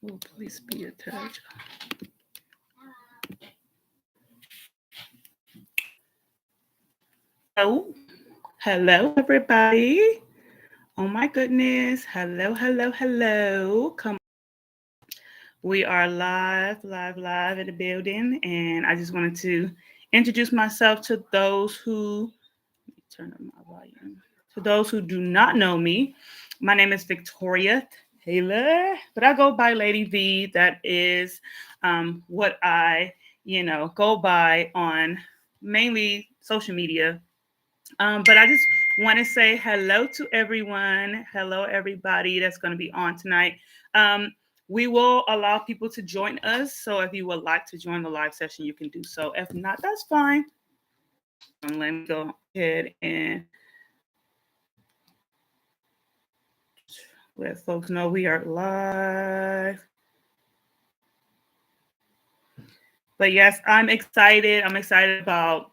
Oh, please be attached. Hello. Hello, everybody. Oh my goodness. Hello, hello, hello. Come. We are live in the building. And I just wanted to introduce myself to those who turn up my volume. To those who do not know me, my name is Victoria Taylor, but I go by Lady V. That is what I, go by on mainly social media. But I just want to say hello to everyone. Hello, everybody that's going to be on tonight. Um, we will allow people to join us. So if you would like to join the live session, you can do so. If not, that's fine. Let me go ahead and let folks know we are live. But yes, I'm excited. I'm excited about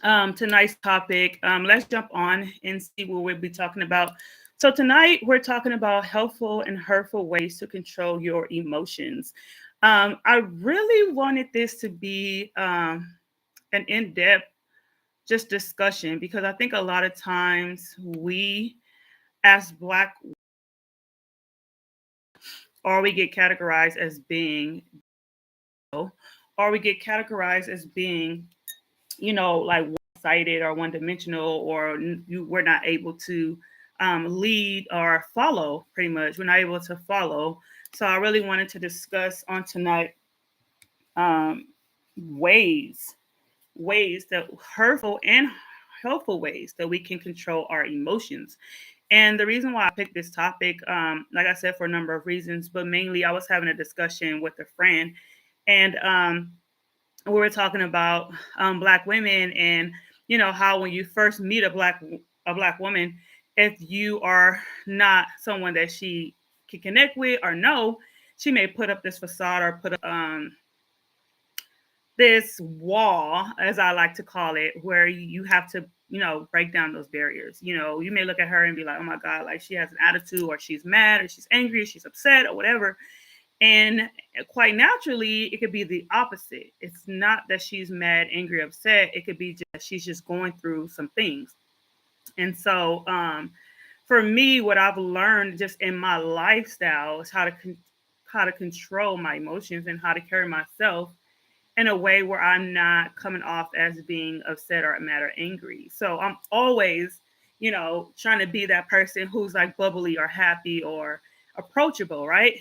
tonight's topic. Let's jump on and see what we'll be talking about. So tonight we're talking about helpful and hurtful ways to control your emotions. I really wanted this to be an in-depth just discussion because I think a lot of times we as Black or we get categorized as being or we get categorized as being like one-sided or one-dimensional, or we're not able to lead or follow. Pretty much, we're not able to follow. So I really wanted to discuss on tonight um, ways, ways that hurtful and helpful ways that we can control our emotions. And the reason why I picked this topic, like I said, for a number of reasons, but mainly I was having a discussion with a friend, and we were talking about Black women, and how when you first meet a black woman, if you are not someone that she can connect with or know, she may put up this facade or put up this wall, as I like to call it, where you have to break down those barriers. You may look at her and be like, oh my god, like she has an attitude, or she's mad, or she's angry, or she's upset, or whatever. And quite naturally, it could be the opposite. It's not that she's mad, angry, upset. It could be just she's just going through some things. And so, for me, what I've learned just in my lifestyle is how to control my emotions and how to carry myself in a way where I'm not coming off as being upset or mad or angry. So I'm always, trying to be that person who's like bubbly or happy or approachable, right?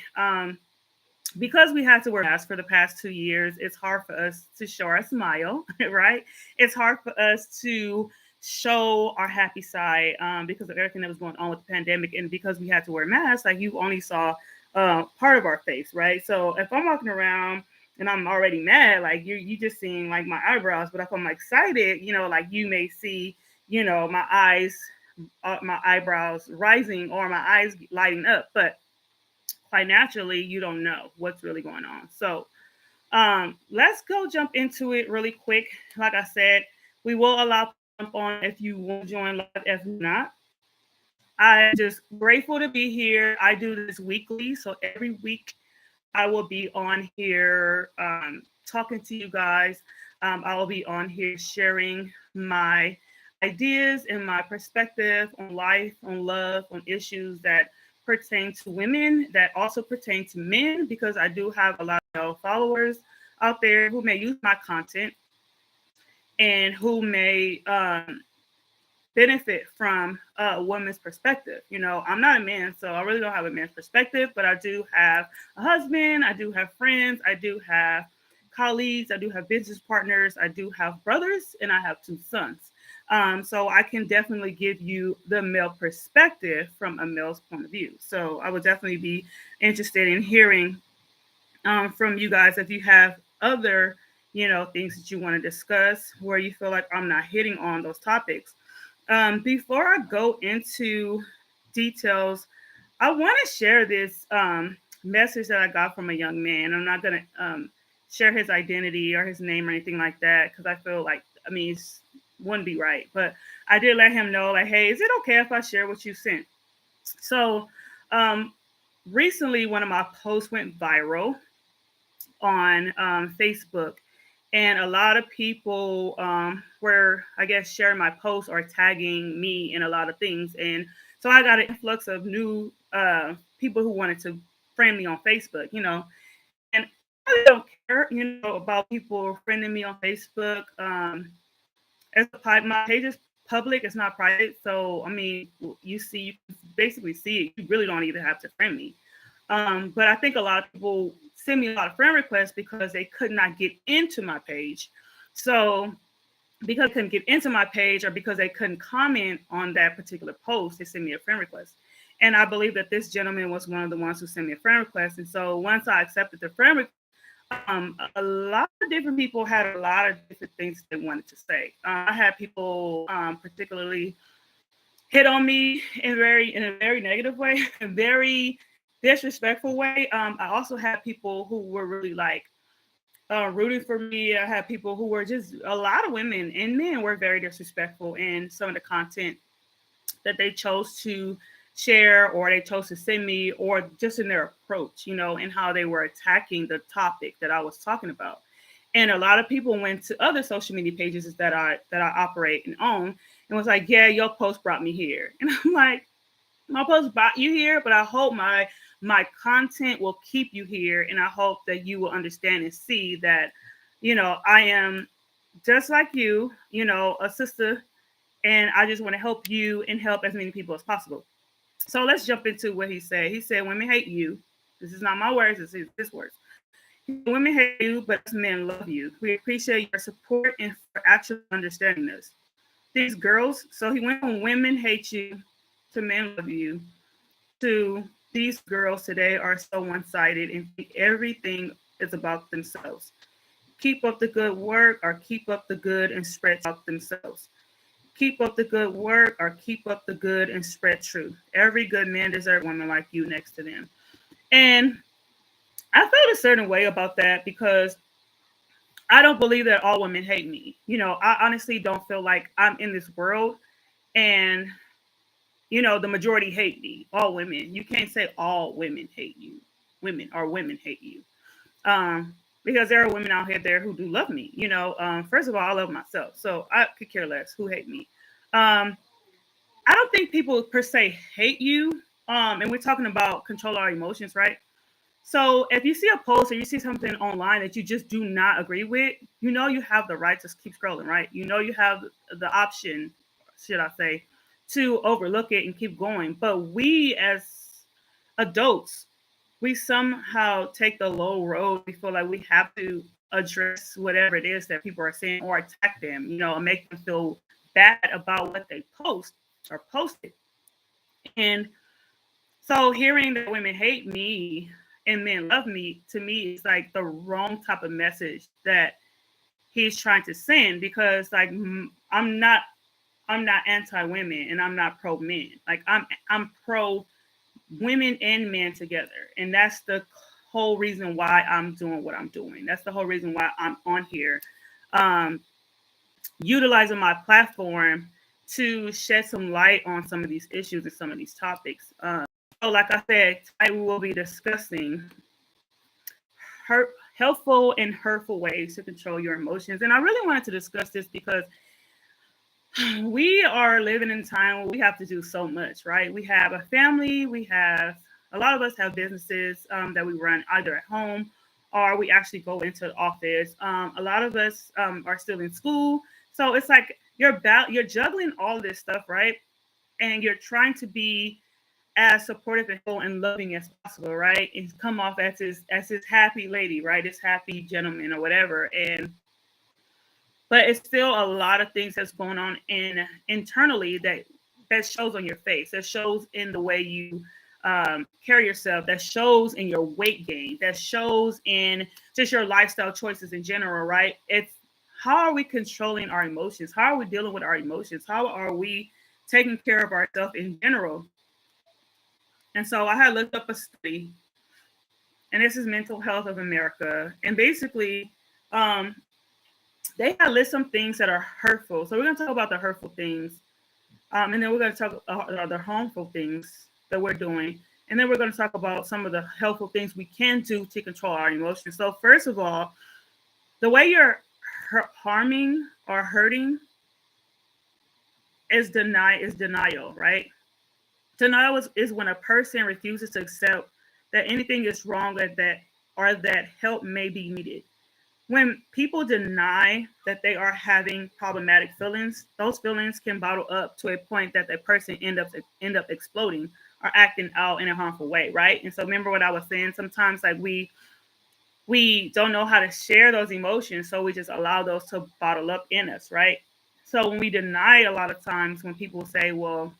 Because we had to wear masks for the past 2 years, it's hard for us to show our smile, right? It's hard for us to show our happy side because of everything that was going on with the pandemic. And because we had to wear masks, like you only saw part of our face, right? So if I'm walking around and I'm already mad, like you just seeing like my eyebrows, but if I'm excited, like you may see, my eyes, my eyebrows rising or my eyes lighting up. But quite naturally, you don't know what's really going on. So let's go jump into it really quick. Like I said, we will allow people to jump on if you want to join live. If not, I'm just grateful to be here. I do this weekly, so every week I will be on here talking to you guys. I will be on here sharing my ideas and my perspective on life, on love, on issues that pertain to women, that also pertain to men, because I do have a lot of followers out there who may use my content and who may benefit from a woman's perspective. I'm not a man, so I really don't have a man's perspective, but I do have a husband, I do have friends, I do have colleagues, I do have business partners, I do have brothers, and I have two sons. So I can definitely give you the male perspective from a male's point of view. So I would definitely be interested in hearing from you guys if you have other, things that you want to discuss where you feel like I'm not hitting on those topics. Before I go into details, I want to share this message that I got from a young man. I'm not going to share his identity or his name or anything like that because I feel like, it wouldn't be right. But I did let him know, like, hey, is it okay if I share what you sent? So, um, recently one of my posts went viral on Facebook, and a lot of people were, I guess, sharing my post or tagging me in a lot of things, and so I got an influx of new people who wanted to friend me on Facebook, and I really don't care, about people friending me on Facebook. My page is public; it's not private. So, I mean, you can basically see it. You really don't even have to friend me. But I think a lot of people send me a lot of friend requests because they could not get into my page. So, because they couldn't get into my page or because they couldn't comment on that particular post, they sent me a friend request. And I believe that this gentleman was one of the ones who sent me a friend request. And so once I accepted the friend request, a lot of different people had a lot of different things they wanted to say. I had people particularly hit on me in a very negative way, a very disrespectful way. I also had people who were really like rooting for me. I had people who were just a lot of women and men were very disrespectful in some of the content that they chose to share or they chose to send me or just in their approach, and how they were attacking the topic that I was talking about. And a lot of people went to other social media pages that I operate and own and was like, yeah, your post brought me here. And I'm like, my post brought you here, but I hope my content will keep you here, and I hope that you will understand and see that, I am just like you, a sister, and I just want to help you and help as many people as possible. So let's jump into what he said. He said, "Women hate you." This is not my words. This is his words. Women hate you, but us men love you. We appreciate your support and for actually understanding this. These girls, so he went from women hate you to men love you to these girls today are so one sided and think everything is about themselves. Keep up the good work or keep up the good and spread about themselves. Keep up the good work or keep up the good and spread truth. Every good man deserves a woman like you next to them. And I felt a certain way about that because I don't believe that all women hate me. I honestly don't feel like I'm in this world and the majority hate me. All women. You can't say all women hate you. Women hate you. Because there are women out here there who do love me. First of all, I love myself, so I could care less who hate me. Um, I don't think people per se hate you. And we're talking about control our emotions, right? So if you see a post or you see something online that you just do not agree with, you have the right to keep scrolling, right? You have the option, should I say, to overlook it and keep going. But we as adults, we somehow take the low road. We feel like we have to address whatever it is that people are saying or attack them, and make them feel bad about what they post or posted. And so hearing that women hate me and men love me, to me is like the wrong type of message that he's trying to send because like I'm not anti women and I'm not pro men. Like I'm pro women and men together. And that's the whole reason why I'm doing what I'm doing. That's the whole reason why I'm on here. Um, Utilizing my platform to shed some light on some of these issues and some of these topics. So, like I said, I will be discussing helpful and hurtful ways to control your emotions. And I really wanted to discuss this because we are living in a time where we have to do so much, right? We have a family, a lot of us have businesses that we run either at home or we actually go into the office. A lot of us are still in school. So it's like you're juggling all this stuff, right? And you're trying to be as supportive and loving as possible, right? And come off as this happy lady, right? This happy gentleman or whatever. But it's still a lot of things that's going on internally that shows on your face, that shows in the way you carry yourself, that shows in your weight gain, that shows in just your lifestyle choices in general, right? It's how are we controlling our emotions? How are we dealing with our emotions? How are we taking care of ourselves in general? And so I had looked up a study, and this is Mental Health of America, and basically, um, they had list some things that are hurtful. So we're going to talk about the hurtful things, and then we're going to talk about the harmful things that we're doing. And then we're going to talk about some of the helpful things we can do to control our emotions. So, first of all, the way you're harming or hurting is denial, right? Denial is when a person refuses to accept that anything is wrong or that help may be needed. When people deny that they are having problematic feelings, those feelings can bottle up to a point that the person end up exploding or acting out in a harmful way, right? And so remember what I was saying. Sometimes like we don't know how to share those emotions, so we just allow those to bottle up in us, right? So when we deny, a lot of times when people say, "Well,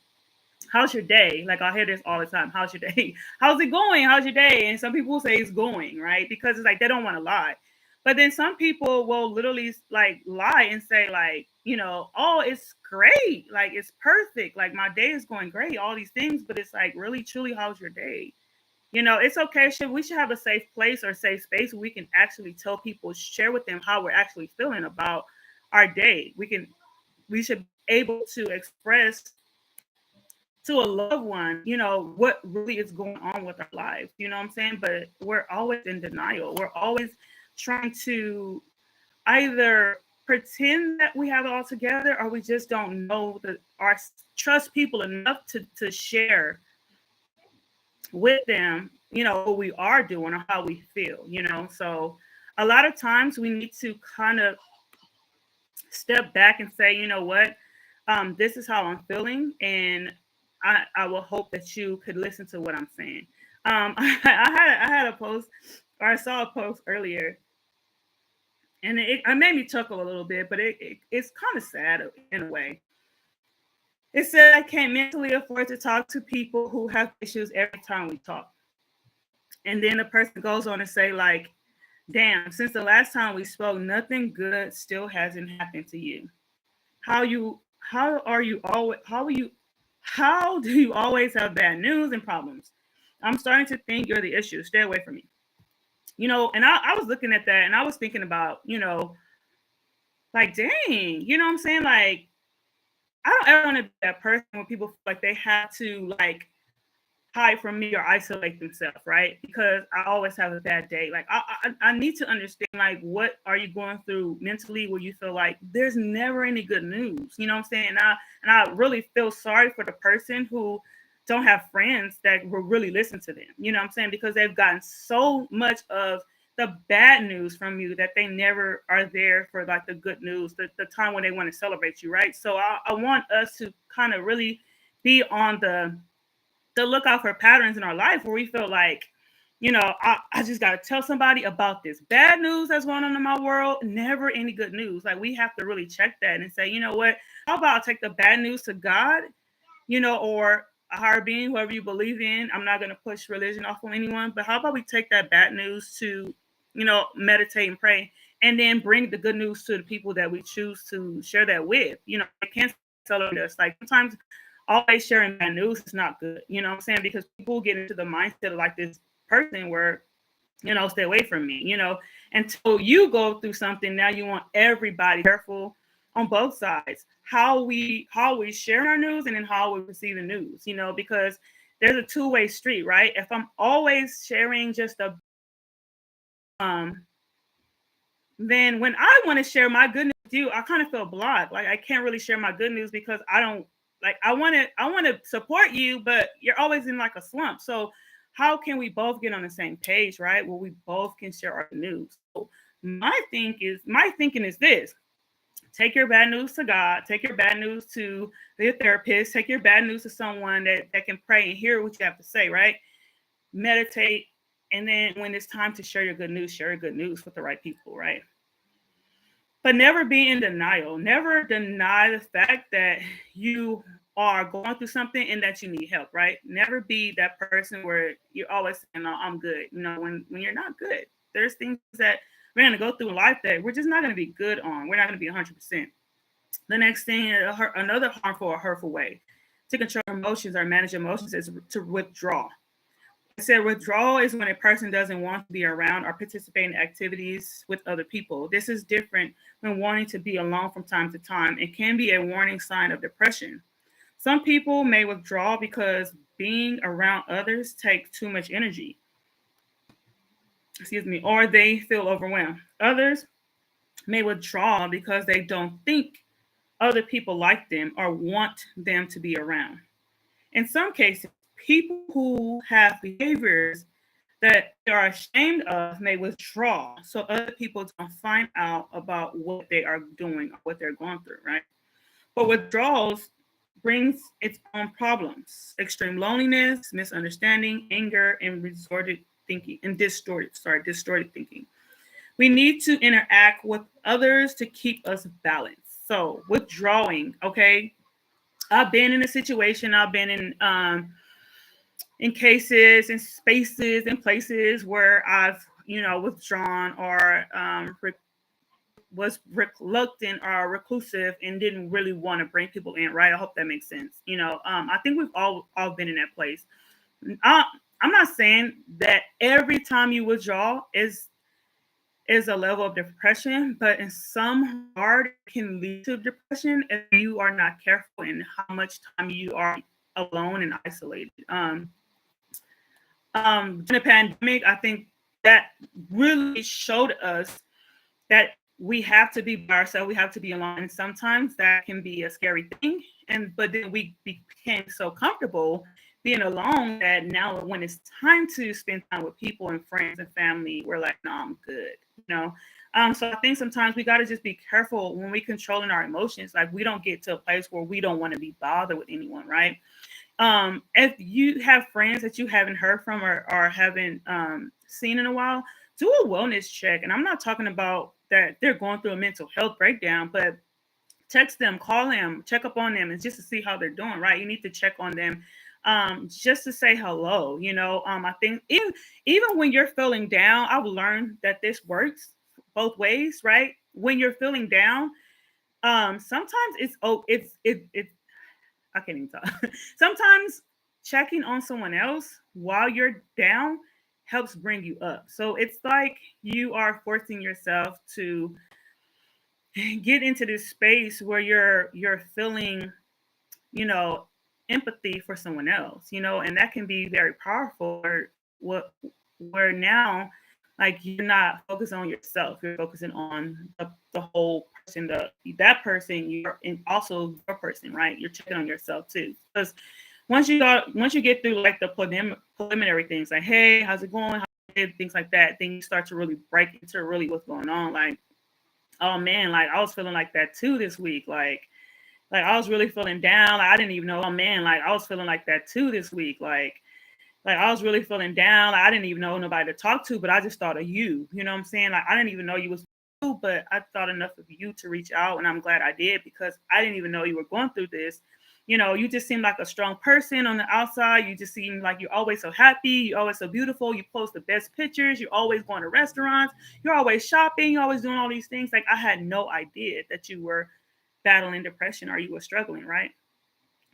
how's your day?" Like I hear this all the time. How's your day? How's it going? How's your day? And some people say it's going, right? Because it's like they don't want to lie. But then some people will literally like lie and say like, oh, it's great. Like it's perfect. Like my day is going great. All these things, but it's like really truly how's your day? It's okay. We should have a safe place or safe space where we can actually tell people, share with them how we're actually feeling about our day. We should be able to express to a loved one, what really is going on with our lives. You know what I'm saying? But we're always in denial. We're always trying to either pretend that we have it all together, or we just don't know that our trust people enough to share with them, what we are doing or how we feel. So a lot of times we need to kind of step back and say, you know what, this is how I'm feeling, and I will hope that you could listen to what I'm saying. I had a post, or I saw a post earlier, and it made me chuckle a little bit, but it's kind of sad in a way. It said, I can't mentally afford to talk to people who have issues every time we talk. And then the person goes on to say, like, damn, since the last time we spoke, nothing good still hasn't happened to you. How do you always have bad news and problems? I'm starting to think you're the issue. Stay away from me. And I was looking at that and I was thinking about, like, dang, you know what I'm saying? Like, I don't ever want to be that person when people feel like they have to like hide from me or isolate themselves, right? Because I always have a bad day. Like I need to understand like what are you going through mentally where you feel like there's never any good news. You know what I'm saying? And I really feel sorry for the person who don't have friends that will really listen to them. You know what I'm saying? Because they've gotten so much of the bad news from you that they never are there for like the good news, the time when they want to celebrate you, right? So I want us to kind of really be on the lookout for patterns in our life where we feel like, I just got to tell somebody about this bad news that's going on in my world. Never any good news. Like we have to really check that and say, you know what? How about I take the bad news to God, or a higher being, whoever you believe in. I'm not going to push religion off on anyone, but how about we take that bad news to, meditate and pray, and then bring the good news to the people that we choose to share that with. I can't celebrate us. Like sometimes always sharing bad news is not good. You know what I'm saying? Because people get into the mindset of like this person where, stay away from me, until you go through something. Now you want everybody careful on both sides. How we share our news and then how we receive the news, because there's a two-way street, right? If I'm always sharing just a um then when I want to share my good news with you, I kind of feel blocked. Like I can't really share my good news because I don't like I want to support you, but you're always in like a slump. So how can we both get on the same page, right? Where we both can share our news. So my thinking is this: take your bad news to God, take your bad news to your therapist, take your bad news to someone that can pray and hear what you have to say, right? Meditate, and then when it's time to share your good news with the right people, right? But never be in denial. Never deny the fact that you are going through something and that you need help, right? Never be that person where you're always saying, "No, I'm good." When you're not good, there's things that we're going to go through in life that we're just not going to be good on. We're not going to be 100%. The next thing, another harmful or hurtful way to control emotions or manage emotions is to withdraw. I said withdrawal is when a person doesn't want to be around or participate in activities with other people. This is different when wanting to be alone from time to time. It can be a warning sign of depression. Some people may withdraw because being around others takes too much energy, excuse me, or they feel overwhelmed. Others may withdraw because they don't think other people like them or want them to be around. In some cases, people who have behaviors that they are ashamed of may withdraw so other people don't find out about what they are doing or what they're going through, right? But withdrawals brings its own problems: extreme loneliness, misunderstanding, anger, and resorted thinking and distorted thinking. We need to interact with others to keep us balanced. So withdrawing, okay. I've been in a situation, I've been in cases, in spaces, in places where I've, withdrawn or was reluctant or reclusive and didn't really want to bring people in, right? I hope that makes sense. I think we've all been in that place. I, I'm not saying that every time you withdraw is a level of depression, but in some regard it can lead to depression if you are not careful in how much time you are alone and isolated. During the pandemic, I think that really showed us that we have to be by ourselves, we have to be alone. And sometimes that can be a scary thing. But then we became so comfortable being alone that now when it's time to spend time with people and friends and family, we're like, no, I'm good. So I think sometimes we gotta just be careful when we controlling our emotions. Like we don't get to a place where we don't want to be bothered with anyone, right? If you have friends that you haven't heard from or haven't seen in a while, do a wellness check. And I'm not talking about that they're going through a mental health breakdown, but text them, call them, check up on them, and just to see how they're doing, right? You need to check on them just to say hello. I think even when you're feeling down, I've learned that this works both ways, right? When you're feeling down, sometimes it's I can't even talk. Sometimes checking on someone else while you're down helps bring you up. So it's like you are forcing yourself to get into this space where you're feeling, you know, empathy for someone else, and that can be very powerful. What where now, like you're not focusing on yourself, you're focusing on the whole person, that person, you're and also your person, right? You're checking on yourself too, because once you get through like the preliminary things, like hey, how's it going, things like that, then you start to really break into really what's going on. Like, oh man, like I was feeling like that too this week, like I was really feeling down. Like I didn't even know. Oh man, like I was feeling like that too this week. Like I was really feeling down. Like, I didn't even know nobody to talk to, but I just thought of you. You know what I'm saying? Like I didn't even know you was you, but I thought enough of you to reach out, and I'm glad I did because I didn't even know you were going through this. You just seem like a strong person on the outside. You just seem like you're always so happy. You're always so beautiful. You post the best pictures. You're always going to restaurants. You're always shopping. You're always doing all these things. Like I had no idea that you were battling depression or you were struggling, right?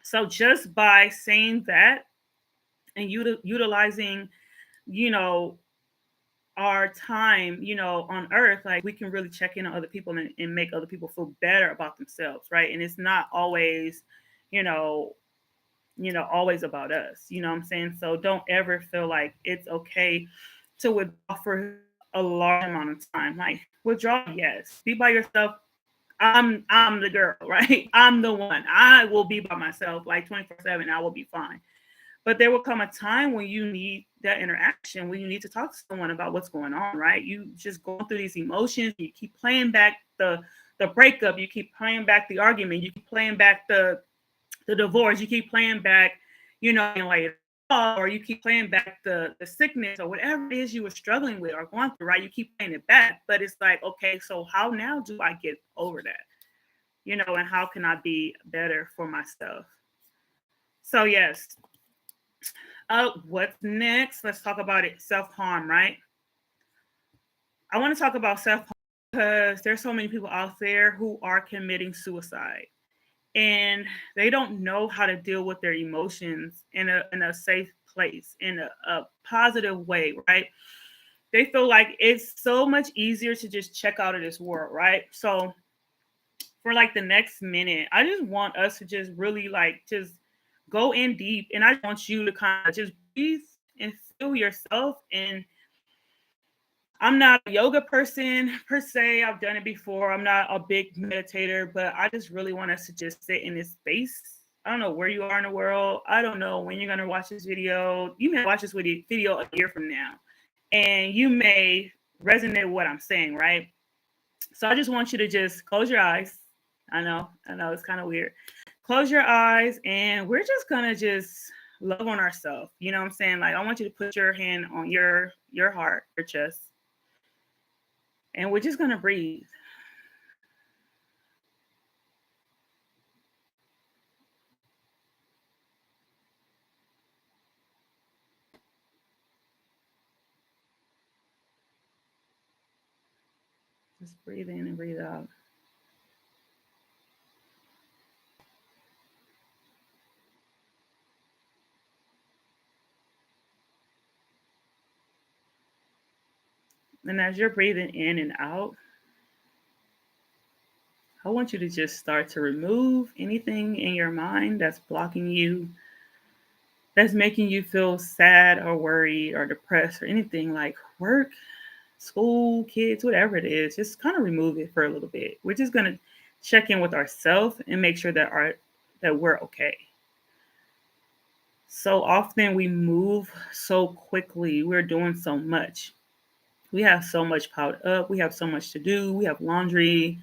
So just by saying that and utilizing, you know, our time, on earth, like we can really check in on other people and make other people feel better about themselves, right? And it's not always, you know, always about us. You know what I'm saying? So don't ever feel like it's okay to withdraw for a large amount of time. Like withdraw, yes. Be by yourself. I'm the girl, right? I'm the one. I will be by myself like 24/7. I will be fine. But there will come a time when you need that interaction, when you need to talk to someone about what's going on, right? You just going through these emotions, you keep playing back the breakup, you keep playing back the argument, you keep playing back the divorce, you keep playing back, and like or you keep playing back the sickness or whatever it is you were struggling with or going through, right? You keep playing it back. But it's like, okay, so how now do I get over that? And how can I be better for myself? So yes. What's next? Let's talk about it. Self-harm, right? I want to talk about self-harm because there's so many people out there who are committing suicide and they don't know how to deal with their emotions in a safe place, in a positive way, right? They feel like it's so much easier to just check out of this world, right? So for like the next minute, I just want us to just really like just Go in deep. And I want you to kind of just breathe and feel yourself. And I'm not a yoga person per se. I've done it before. I'm not a big meditator, but I just really want us to just sit in this space. I don't know where you are in the world. I don't know when you're going to watch this video. You may watch this video a year from now, and you may resonate with what I'm saying, right? So I just want you to just close your eyes. I know it's kind of weird. Close your eyes, and we're just going to just love on ourselves. You know what I'm saying? Like, I want you to put your hand on your heart, your chest, and we're just gonna breathe. Just breathe in and breathe out. And as you're breathing in and out, I want you to just start to remove anything in your mind that's blocking you, that's making you feel sad or worried or depressed or anything like work, school, kids, whatever it is. Just kind of remove it for a little bit. We're just gonna check in with ourselves and make sure that we're okay. So often we move so quickly. We're doing so much. We have so much piled up. We have so much to do. We have laundry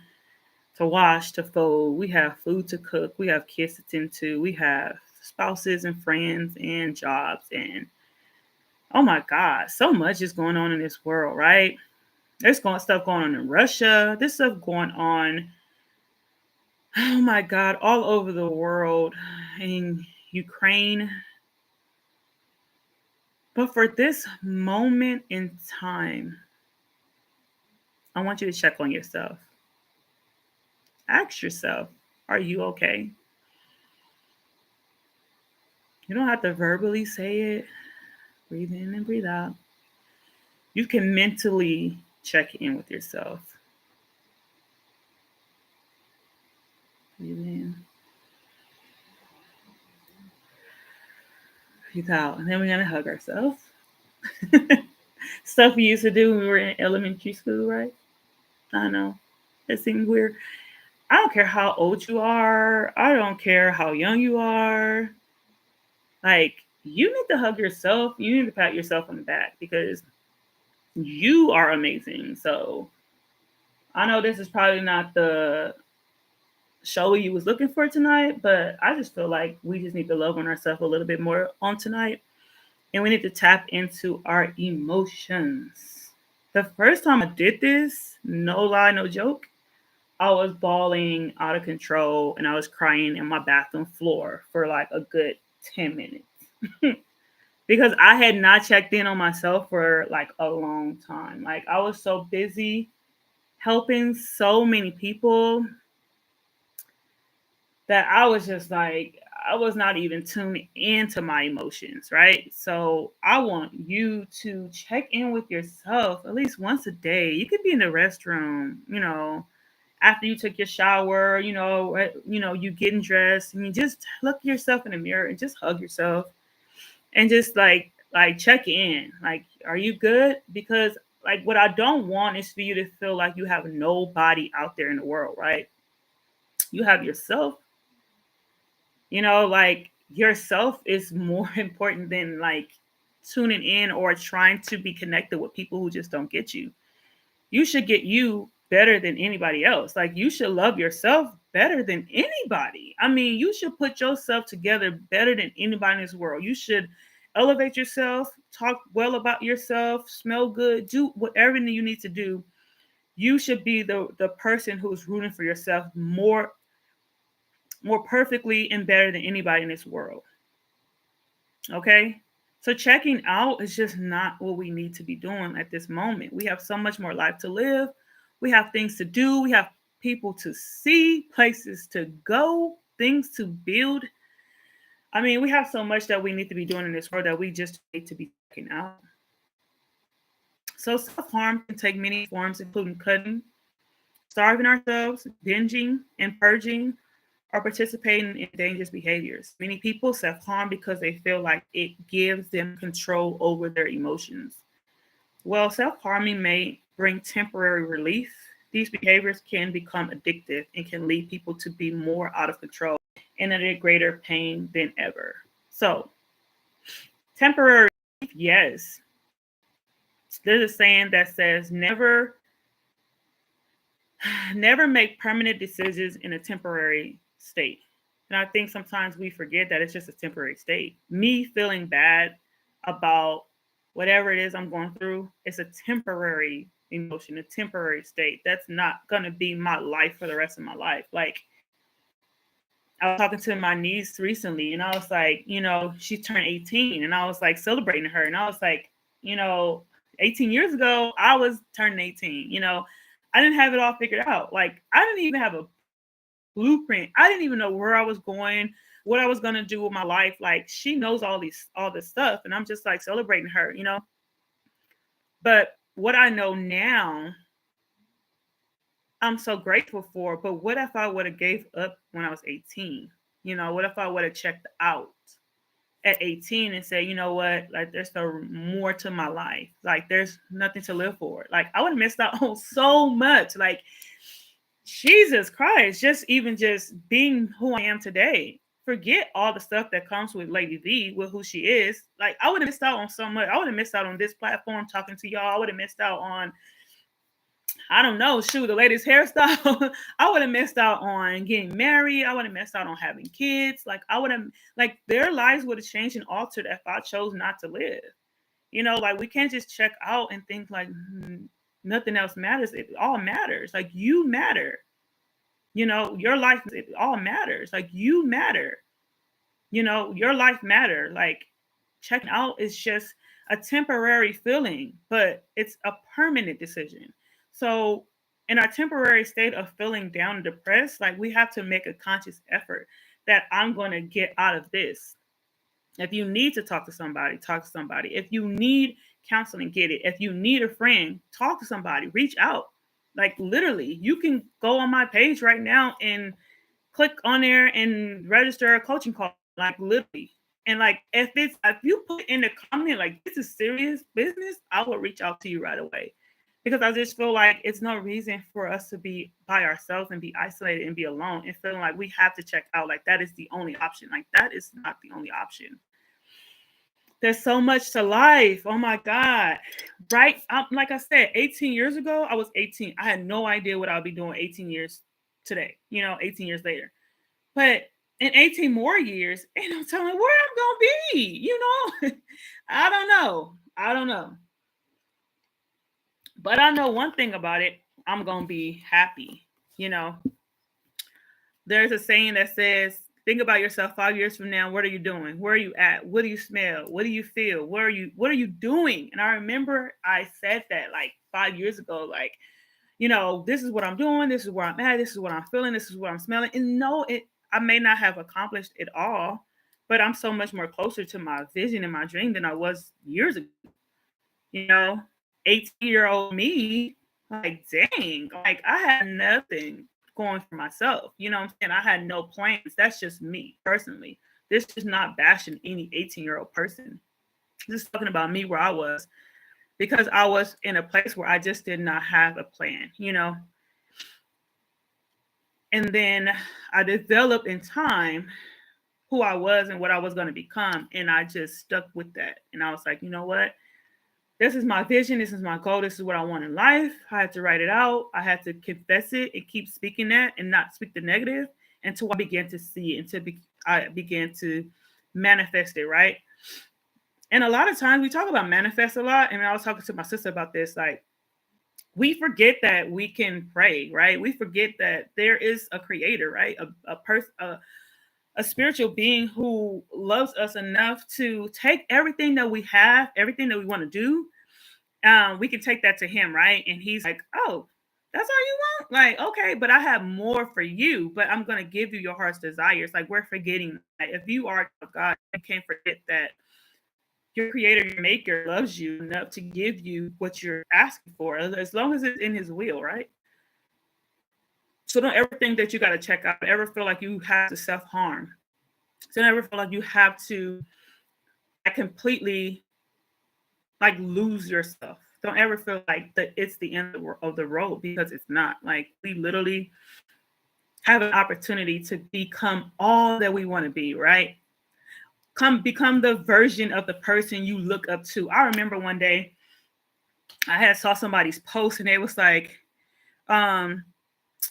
to wash, to fold. We have food to cook. We have kids to tend to. We have spouses and friends and jobs. And oh my God, so much is going on in this world, right? Stuff going on in Russia. There's stuff going on, oh my God, all over the world, in Ukraine. But for this moment in time, I want you to check on yourself. Ask yourself, are you okay? You don't have to verbally say it. Breathe in and breathe out. You can mentally check in with yourself. Breathe in, breathe out. And then we're going to hug ourselves. Stuff we used to do when we were in elementary school, right? I know. It seems weird. I don't care how old you are. I don't care how young you are. Like, you need to hug yourself. You need to pat yourself on the back because you are amazing. So I know this is probably not the show you was looking for tonight, but I just feel like we just need to love on ourselves a little bit more on tonight. And we need to tap into our emotions. The first time I did this, no lie, no joke, I was bawling out of control and I was crying in my bathroom floor for like a good 10 minutes. Because I had not checked in on myself for like a long time. Like, I was so busy helping so many people that I was just like, I was not even tuned into my emotions, right? So I want you to check in with yourself at least once a day. You could be in the restroom, after you took your shower, you getting dressed, and you just look yourself in the mirror and just hug yourself and just like check in. Like, are you good? Because like what I don't want is for you to feel like you have nobody out there in the world, right? You have yourself. Like, yourself is more important than like tuning in or trying to be connected with people who just don't get you. You should get you better than anybody else. Like, you should love yourself better than anybody. I mean, you should put yourself together better than anybody in this world. You should elevate yourself, talk well about yourself, smell good, do whatever you need to do. You should be the person who's rooting for yourself more perfectly and better than anybody in this world. Okay? So checking out is just not what we need to be doing at this moment. We have so much more life to live. We have things to do. We have people to see, places to go, things to build. I mean, we have so much that we need to be doing in this world that we just need to be checking out. So self harm can take many forms, including cutting, starving ourselves, binging, and purging, or participating in dangerous behaviors. Many people self harm because they feel like it gives them control over their emotions. While self harming may bring temporary relief, these behaviors can become addictive and can lead people to be more out of control and in greater pain than ever. So, temporary relief, yes. There's a saying that says never make permanent decisions in a temporary state. And I think sometimes we forget that it's just a temporary state. Me feeling bad about whatever it is I'm going through, it's a temporary emotion, a temporary state. That's not going to be my life for the rest of my life. Like, I was talking to my niece recently, and I was like, she turned 18, and I was like celebrating her. And I was like, you know, 18 years ago, I was turning 18. I didn't have it all figured out. Like, I didn't even have a blueprint. I didn't even know where I was going, what I was gonna do with my life. Like, she knows all this stuff, and I'm just like celebrating her. But what I know now, I'm so grateful for. But what if I would have gave up when I was 18? What if I would have checked out at 18 and said, you know what, like there's no more to my life. Like there's nothing to live for. Like I would have missed out on so much. Like Jesus Christ, just being who I am today. Forget all the stuff that comes with Lady V, with who she is. Like I would have missed out on so much. I would have missed out on this platform talking to y'all. I would have missed out on, I don't know, shoot, the latest hairstyle. I would have missed out on getting married. I would have missed out on having kids. Like I would have, like their lives would have changed and altered if I chose not to live. Like we can't just check out and think like nothing else matters. It all matters. Like you matter. Your life, it all matters. Like you matter. Your life matter. Like checking out is just a temporary feeling, but it's a permanent decision. So in our temporary state of feeling down and depressed, like we have to make a conscious effort that I'm going to get out of this. If you need to talk to somebody, talk to somebody. If you need counseling, get it. If you need a friend, talk to somebody, reach out. Like literally, you can go on my page right now and click on there and register a coaching call. Like literally. And like if you put in the comment like this is serious business, I will reach out to you right away. Because I just feel like it's no reason for us to be by ourselves and be isolated and be alone and feeling like we have to check out. Like that is the only option. Like that is not the only option. There's so much to life. Oh my God. Right? Like I said, 18 years ago, I was 18. I had no idea what I'll be doing 18 years today, 18 years later. But in 18 more years, and I'm telling where I'm going to be, I don't know. I don't know. But I know one thing about it. I'm going to be happy. There's a saying that says, think about yourself 5 years from now. What are you doing? Where are you at? What do you smell? What do you feel? What are you doing? And I remember I said that like 5 years ago, like, this is what I'm doing. This is where I'm at. This is what I'm feeling. This is what I'm smelling. And no, I may not have accomplished it all, but I'm so much more closer to my vision and my dream than I was years ago. 18-year-old me, like, dang, like I had nothing going for myself. You know what I'm saying? I had no plans. That's just me personally. This is not bashing any 18-year-old person. This is talking about me where I was because I was in a place where I just did not have a plan. And then I developed in time who I was and what I was going to become. And I just stuck with that. And I was like, you know what? This is my vision. This is my goal. This is what I want in life. I had to write it out. I had to confess it and keep speaking that and not speak the negative until I began to see it, I began to manifest it, right? And a lot of times we talk about manifest a lot. And I was talking to my sister about this. Like, we forget that we can pray, right? We forget that there is a creator, right? A person, a spiritual being who loves us enough to take everything that we have, everything that we want to do. We can take that to him, right? And he's like, oh, that's all you want? Like, okay, but I have more for you, but I'm going to give you your heart's desires. Like, we're forgetting that if you are God, you can't forget that your creator, your maker loves you enough to give you what you're asking for, as long as it's in his will, right? So don't ever think that you got to check out. Don't ever feel like you have to self-harm. So don't ever feel like you have to completely like lose yourself. Don't ever feel like that it's the end of the road, because it's not. Like, we literally have an opportunity to become all that we want to be, right? Become the version of the person you look up to. I remember one day I had saw somebody's post and it was like, um,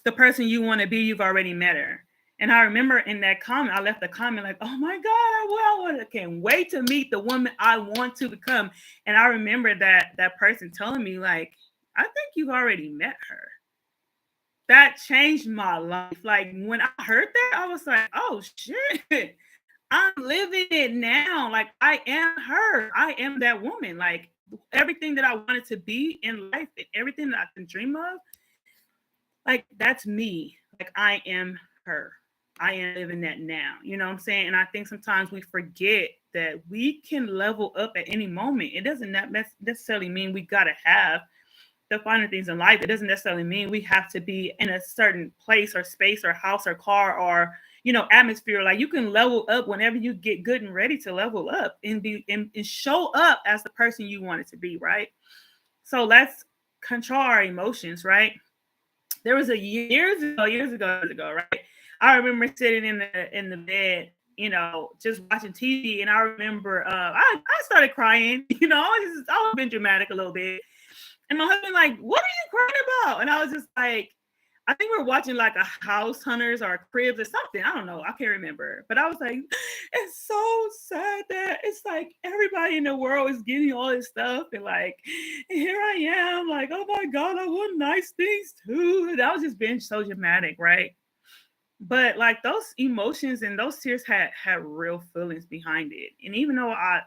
the person you want to be, you've already met her. And I remember in that comment, I left a comment like, "Oh my God, I can't wait to meet the woman I want to become." And I remember that person telling me like, "I think you've already met her." That changed my life. Like, when I heard that, I was like, "Oh shit, I'm living it now. Like, I am her. I am that woman. Like, everything that I wanted to be in life and everything that I can dream of, like, that's me. Like, I am her. I am living that now. You know what I'm saying?" And I think sometimes we forget that we can level up at any moment. It doesn't necessarily mean we gotta have the finer things in life. It doesn't necessarily mean we have to be in a certain place or space or house or car or, atmosphere. Like, you can level up whenever you get good and ready to level up and and show up as the person you wanted to be, right? So let's control our emotions, right? There was a years ago, right? I remember sitting in the bed, just watching TV, and I remember I started crying. I was been dramatic a little bit, and my husband like, "What are you crying about?" And I was just like, I think we're watching like a House Hunters or Cribs or something. I don't know. I can't remember. But I was like, it's so sad that it's like everybody in the world is getting all this stuff. And like, here I am, like, oh my God, I want nice things too. And I was just being so dramatic, right? But like, those emotions and those tears had real feelings behind it. And even though I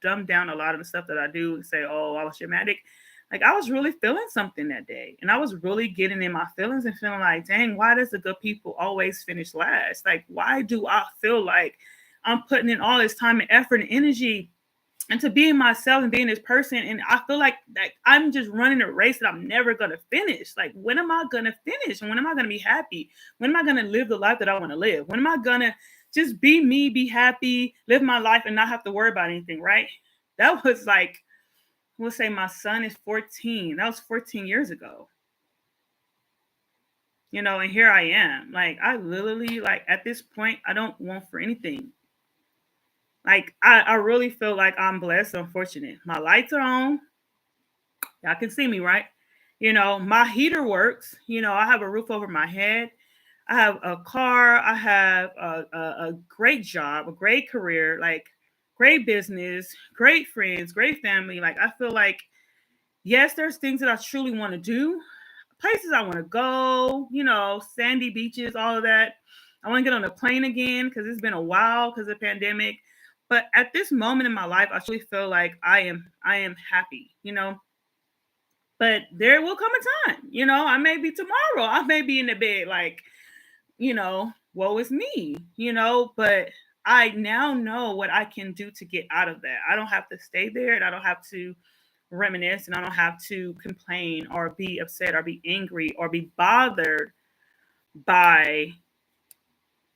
dumb down a lot of the stuff that I do and say, "Oh, I was dramatic," like, I was really feeling something that day. And I was really getting in my feelings and feeling like, dang, why does the good people always finish last? Like, why do I feel like I'm putting in all this time and effort and energy into being myself and being this person? And I feel like I'm just running a race that I'm never gonna finish. Like, when am I gonna finish? And when am I gonna be happy? When am I gonna live the life that I want to live? When am I gonna just be me, be happy, live my life and not have to worry about anything, right? That was like, we'll say my son is 14. That was 14 years ago. And here I am. Like, I literally, like, at this point, I don't want for anything. Like, I really feel like I'm blessed, unfortunate. My lights are on. Y'all can see me, right? My heater works. I have a roof over my head. I have a car. I have a great job, a great career, like, great business, great friends, great family. Like, I feel like, yes, there's things that I truly want to do, places I want to go, sandy beaches, all of that. I want to get on a plane again because it's been a while because of the pandemic. But at this moment in my life, I truly feel like I am happy. But there will come a time, I may be tomorrow. I may be in the bed like, woe is me. But I now know what I can do to get out of that. I don't have to stay there, and I don't have to reminisce, and I don't have to complain or be upset or be angry or be bothered by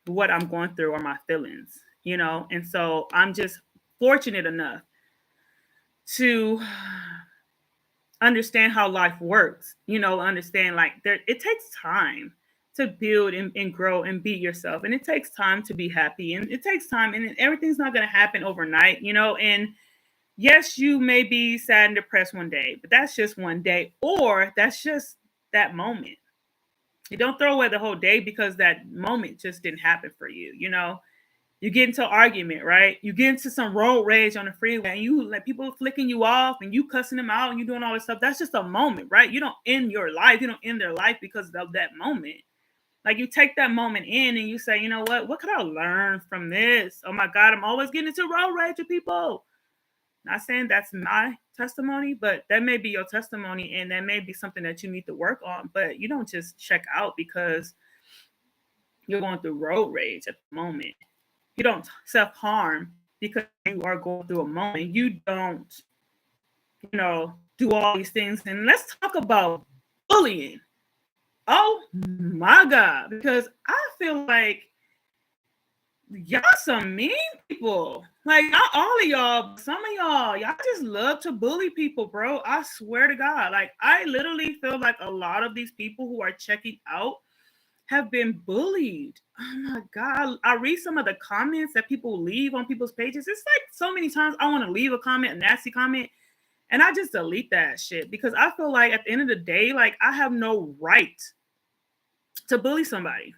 what I'm going through or my feelings. And so I'm just fortunate enough to understand how life works, understand like it takes time to build and grow and be yourself. And it takes time to be happy. And it takes time, and everything's not going to happen overnight. And yes, you may be sad and depressed one day, but that's just one day, or that's just that moment. You don't throw away the whole day because that moment just didn't happen for you. You get into an argument, right? You get into some road rage on the freeway, and you like people flicking you off and you cussing them out and you doing all this stuff. That's just a moment, right? You don't end your life. You don't end their life because of that moment. Like, you take that moment in and you say, you know what could I learn from this? Oh my God, I'm always getting into road rage with people. Not saying that's my testimony, but that may be your testimony, and that may be something that you need to work on. But you don't just check out because you're going through road rage at the moment. You don't self-harm because you are going through a moment. You don't, do all these things. And let's talk about bullying. Oh my God. Because I feel like y'all some mean people. Like not all of y'all, but some of y'all just love to bully people, bro. I swear to God. Like I literally feel like a lot of these people who are checking out have been bullied. Oh my God. I read some of the comments that people leave on people's pages. It's like so many times I want to leave a comment, a nasty comment, and I just delete that shit because I feel like at the end of the day, like I have no right to bully somebody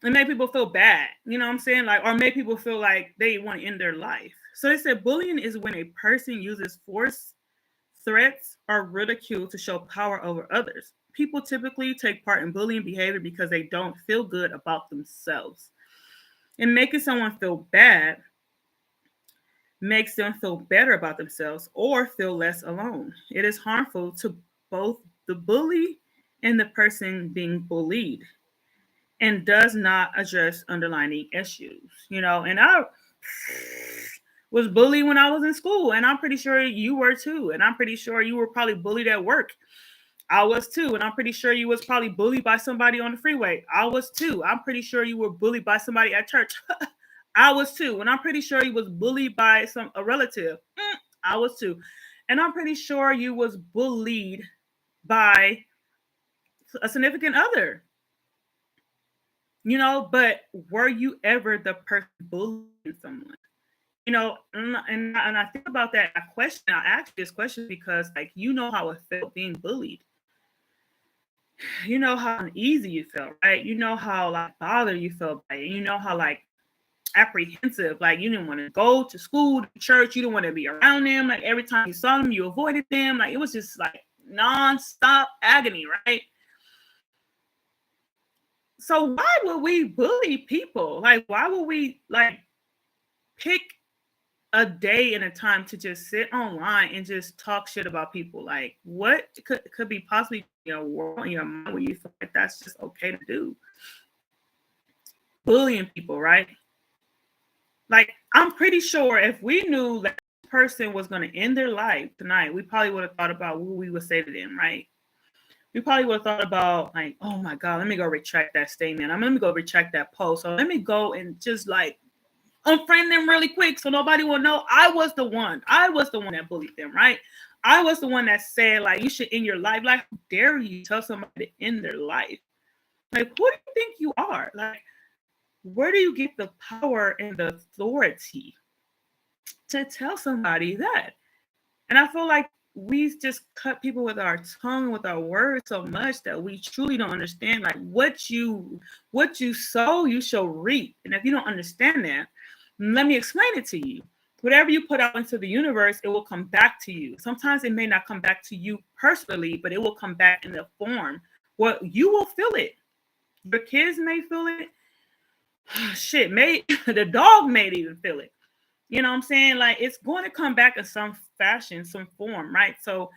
and make people feel bad. You know what I'm saying? Like, or make people feel like they want to end their life. So they said bullying is when a person uses force, threats, or ridicule to show power over others. People typically take part in bullying behavior because they don't feel good about themselves. And making someone feel bad makes them feel better about themselves or feel less alone. It is harmful to both the bully and the person being bullied and does not address underlying issues. And I was bullied when I was in school, and I'm pretty sure you were too. And I'm pretty sure you were probably bullied at work. I was too. And I'm pretty sure you was probably bullied by somebody on the freeway. I was too. I'm pretty sure you were bullied by somebody at church. I was too. And I'm pretty sure you was bullied by a relative. I was too. And I'm pretty sure you was bullied by a significant other. But were you ever the person bullying someone? And I think about that question. I ask this question because, like, how it felt being bullied. You know how uneasy you felt, right? You know how like bothered you felt by it. You know how like apprehensive, like you didn't want to go to school, to church. You didn't want to be around them. Like every time you saw them, you avoided them. Like it was just like nonstop agony, right? So why would we bully people? Like why would we like pick a day and a time to just sit online and just talk shit about people? Like what could be possibly world in your mind where you feel like that's just okay to do? Bullying people, right? Like I'm pretty sure if we knew that person was going to end their life tonight, we probably would have thought about what we would say to them, right? We probably would have thought about like, oh my God, let me go retract that statement. Let me go retract that post. So let me go and just like unfriend them really quick so nobody will know I was the one. I was the one that bullied them, right? I was the one that said like you should end your life. Like, how dare you tell somebody to end their life? Like, who do you think you are? Like, where do you get the power and the authority to tell somebody that? And I feel like we just cut people with our tongue, with our words so much that we truly don't understand. Like what you sow, you shall reap. And if you don't understand that, let me explain it to you. Whatever you put out into the universe, it will come back to you. Sometimes it may not come back to you personally, but it will come back in the form where you will feel it. Your kids may feel it. Shit, the dog may even feel it. You know what I'm saying? Like it's going to come back in some fashion, some form, right? So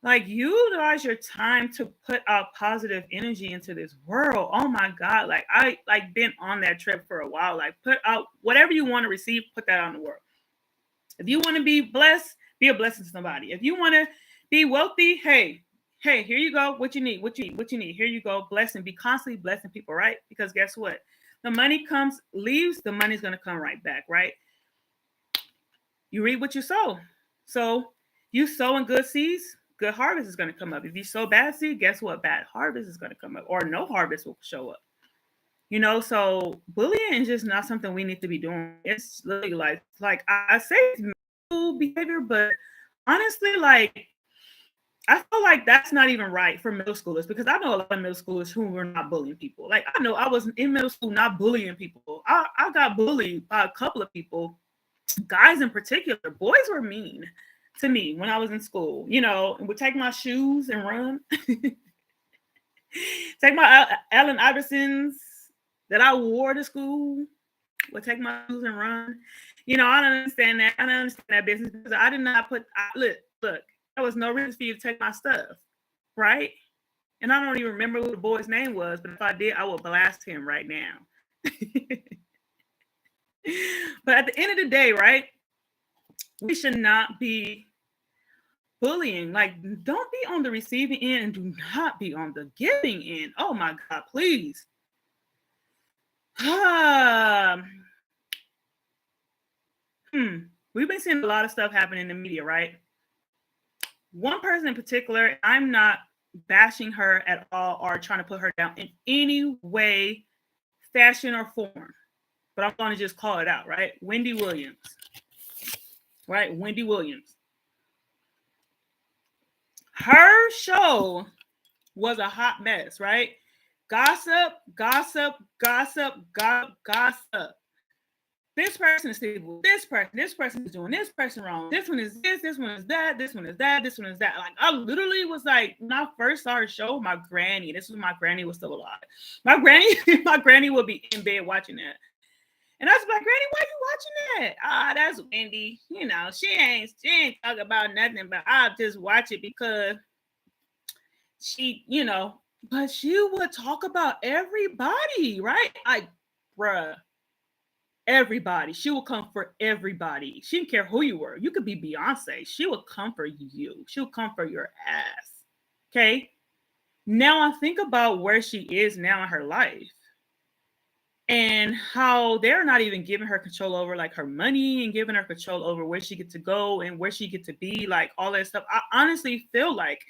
like utilize your time to put out positive energy into this world. Oh my God. Like I like been on that trip for a while. Like put out whatever you want to receive, put that out in the world. If you want to be blessed, be a blessing to somebody. If you want to be wealthy, hey, here you go. What you need, what you need. Here you go. Blessing. Be constantly blessing people, right? Because guess what? The money leaves, the money's going to come right back, right? You reap what you sow. So you sow in good seeds, good harvest is going to come up. If you sow bad seed, guess what? Bad harvest is going to come up, or no harvest will show up. So bullying is just not something we need to be doing. It's literally like I say it's middle behavior, but honestly, like I feel like that's not even right for middle schoolers because I know a lot of middle schoolers who were not bullying people. Like I know I was in middle school not bullying people. I got bullied by a couple of people, guys in particular. Boys were mean to me when I was in school, and would take my shoes and run. Take my Allen Iversons that I wore to school, would take my shoes and run. I don't understand that. I don't understand that business because I did not look, there was no reason for you to take my stuff, right? And I don't even remember who the boy's name was, but if I did, I would blast him right now. But at the end of the day, right, we should not be bullying. Like, don't be on the receiving end and do not be on the giving end. Oh my God, please. We've been seeing a lot of stuff happen in the media, right? One person in particular, I'm not bashing her at all or trying to put her down in any way, fashion, or form. But I'm going to just call it out, right? Wendy Williams. Right? Wendy Williams. Her show was a hot mess, right? Gossip, gossip, gossip, gossip. This person is sleeping with this person is doing this person wrong. This one is this one is that, this one is that, this one is that. Like, I literally was like, when I first saw her show, my granny was still alive. My granny would be in bed watching that. And I was like, Granny, why you watching that? That's Wendy. You know, she ain't talking about nothing, but I'll just watch it because she, you know, but she would talk about everybody, right? Like, bruh. Everybody. She will come for everybody. She didn't care who you were. You could be Beyonce. She will come for you. She'll come for your ass. Okay? Now I think about where she is now in her life and how they're not even giving her control over like her money and giving her control over where she get to go and where she get to be, like all that stuff. I honestly feel like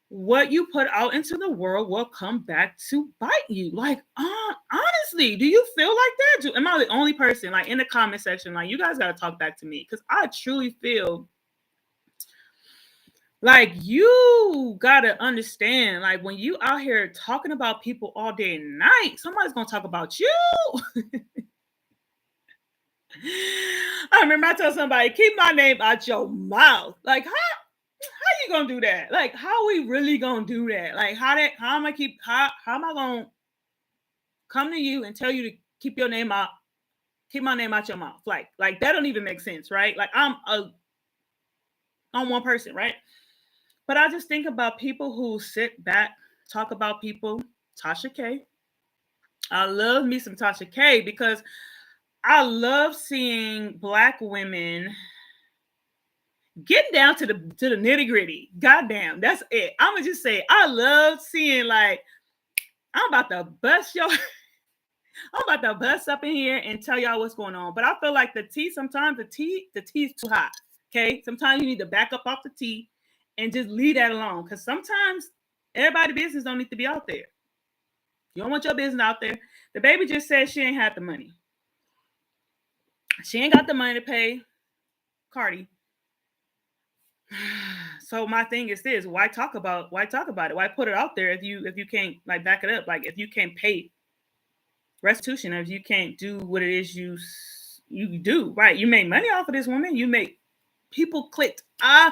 what you put out into the world will come back to bite you. Like, honestly, do you feel like that? Am I the only person? Like, in the comment section, like, you guys got to talk back to me because I truly feel like you got to understand, like, when you out here talking about people all day and night, somebody's going to talk about you. I remember I told somebody, keep my name out your mouth. Like, how you gonna do that? Like, how we really gonna do that? Like, how am I gonna come to you and tell you to keep my name out your mouth? Like that don't even make sense, right? Like, I'm one person, right? But I just think about people who sit back, talk about people. Tasha K. I love me some Tasha K because I love seeing Black women getting down to the nitty gritty. Goddamn, that's it. I'm gonna just say I love seeing, like, I'm about to bust up in here and tell y'all what's going on. But I feel like sometimes the tea is too hot. Okay, sometimes you need to back up off the tea and just leave that alone. Because sometimes everybody's business don't need to be out there. You don't want your business out there. The baby just said she ain't had the money. She ain't got the money to pay Cardi. So my thing is this: why talk about it? Why put it out there if you can't, like, back it up? Like, if you can't pay restitution, if you can't do what it is you do, right? You made money off of this woman. You make people clicked. I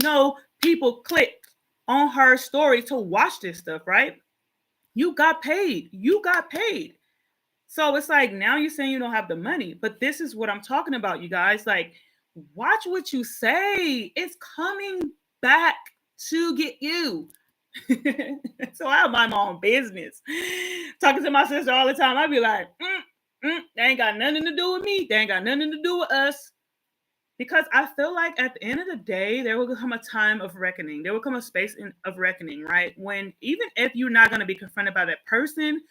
know people clicked on her story to watch this stuff, right? You got paid. So it's like, now you're saying you don't have the money, but this is what I'm talking about, you guys. Like, watch what you say. It's coming back to get you. So I mind my own business. Talking to my sister all the time, I'd be like, they ain't got nothing to do with me. They ain't got nothing to do with us. Because I feel like at the end of the day, there will come a time of reckoning. There will come a space of reckoning, right? When, even if you're not going to be confronted by that person,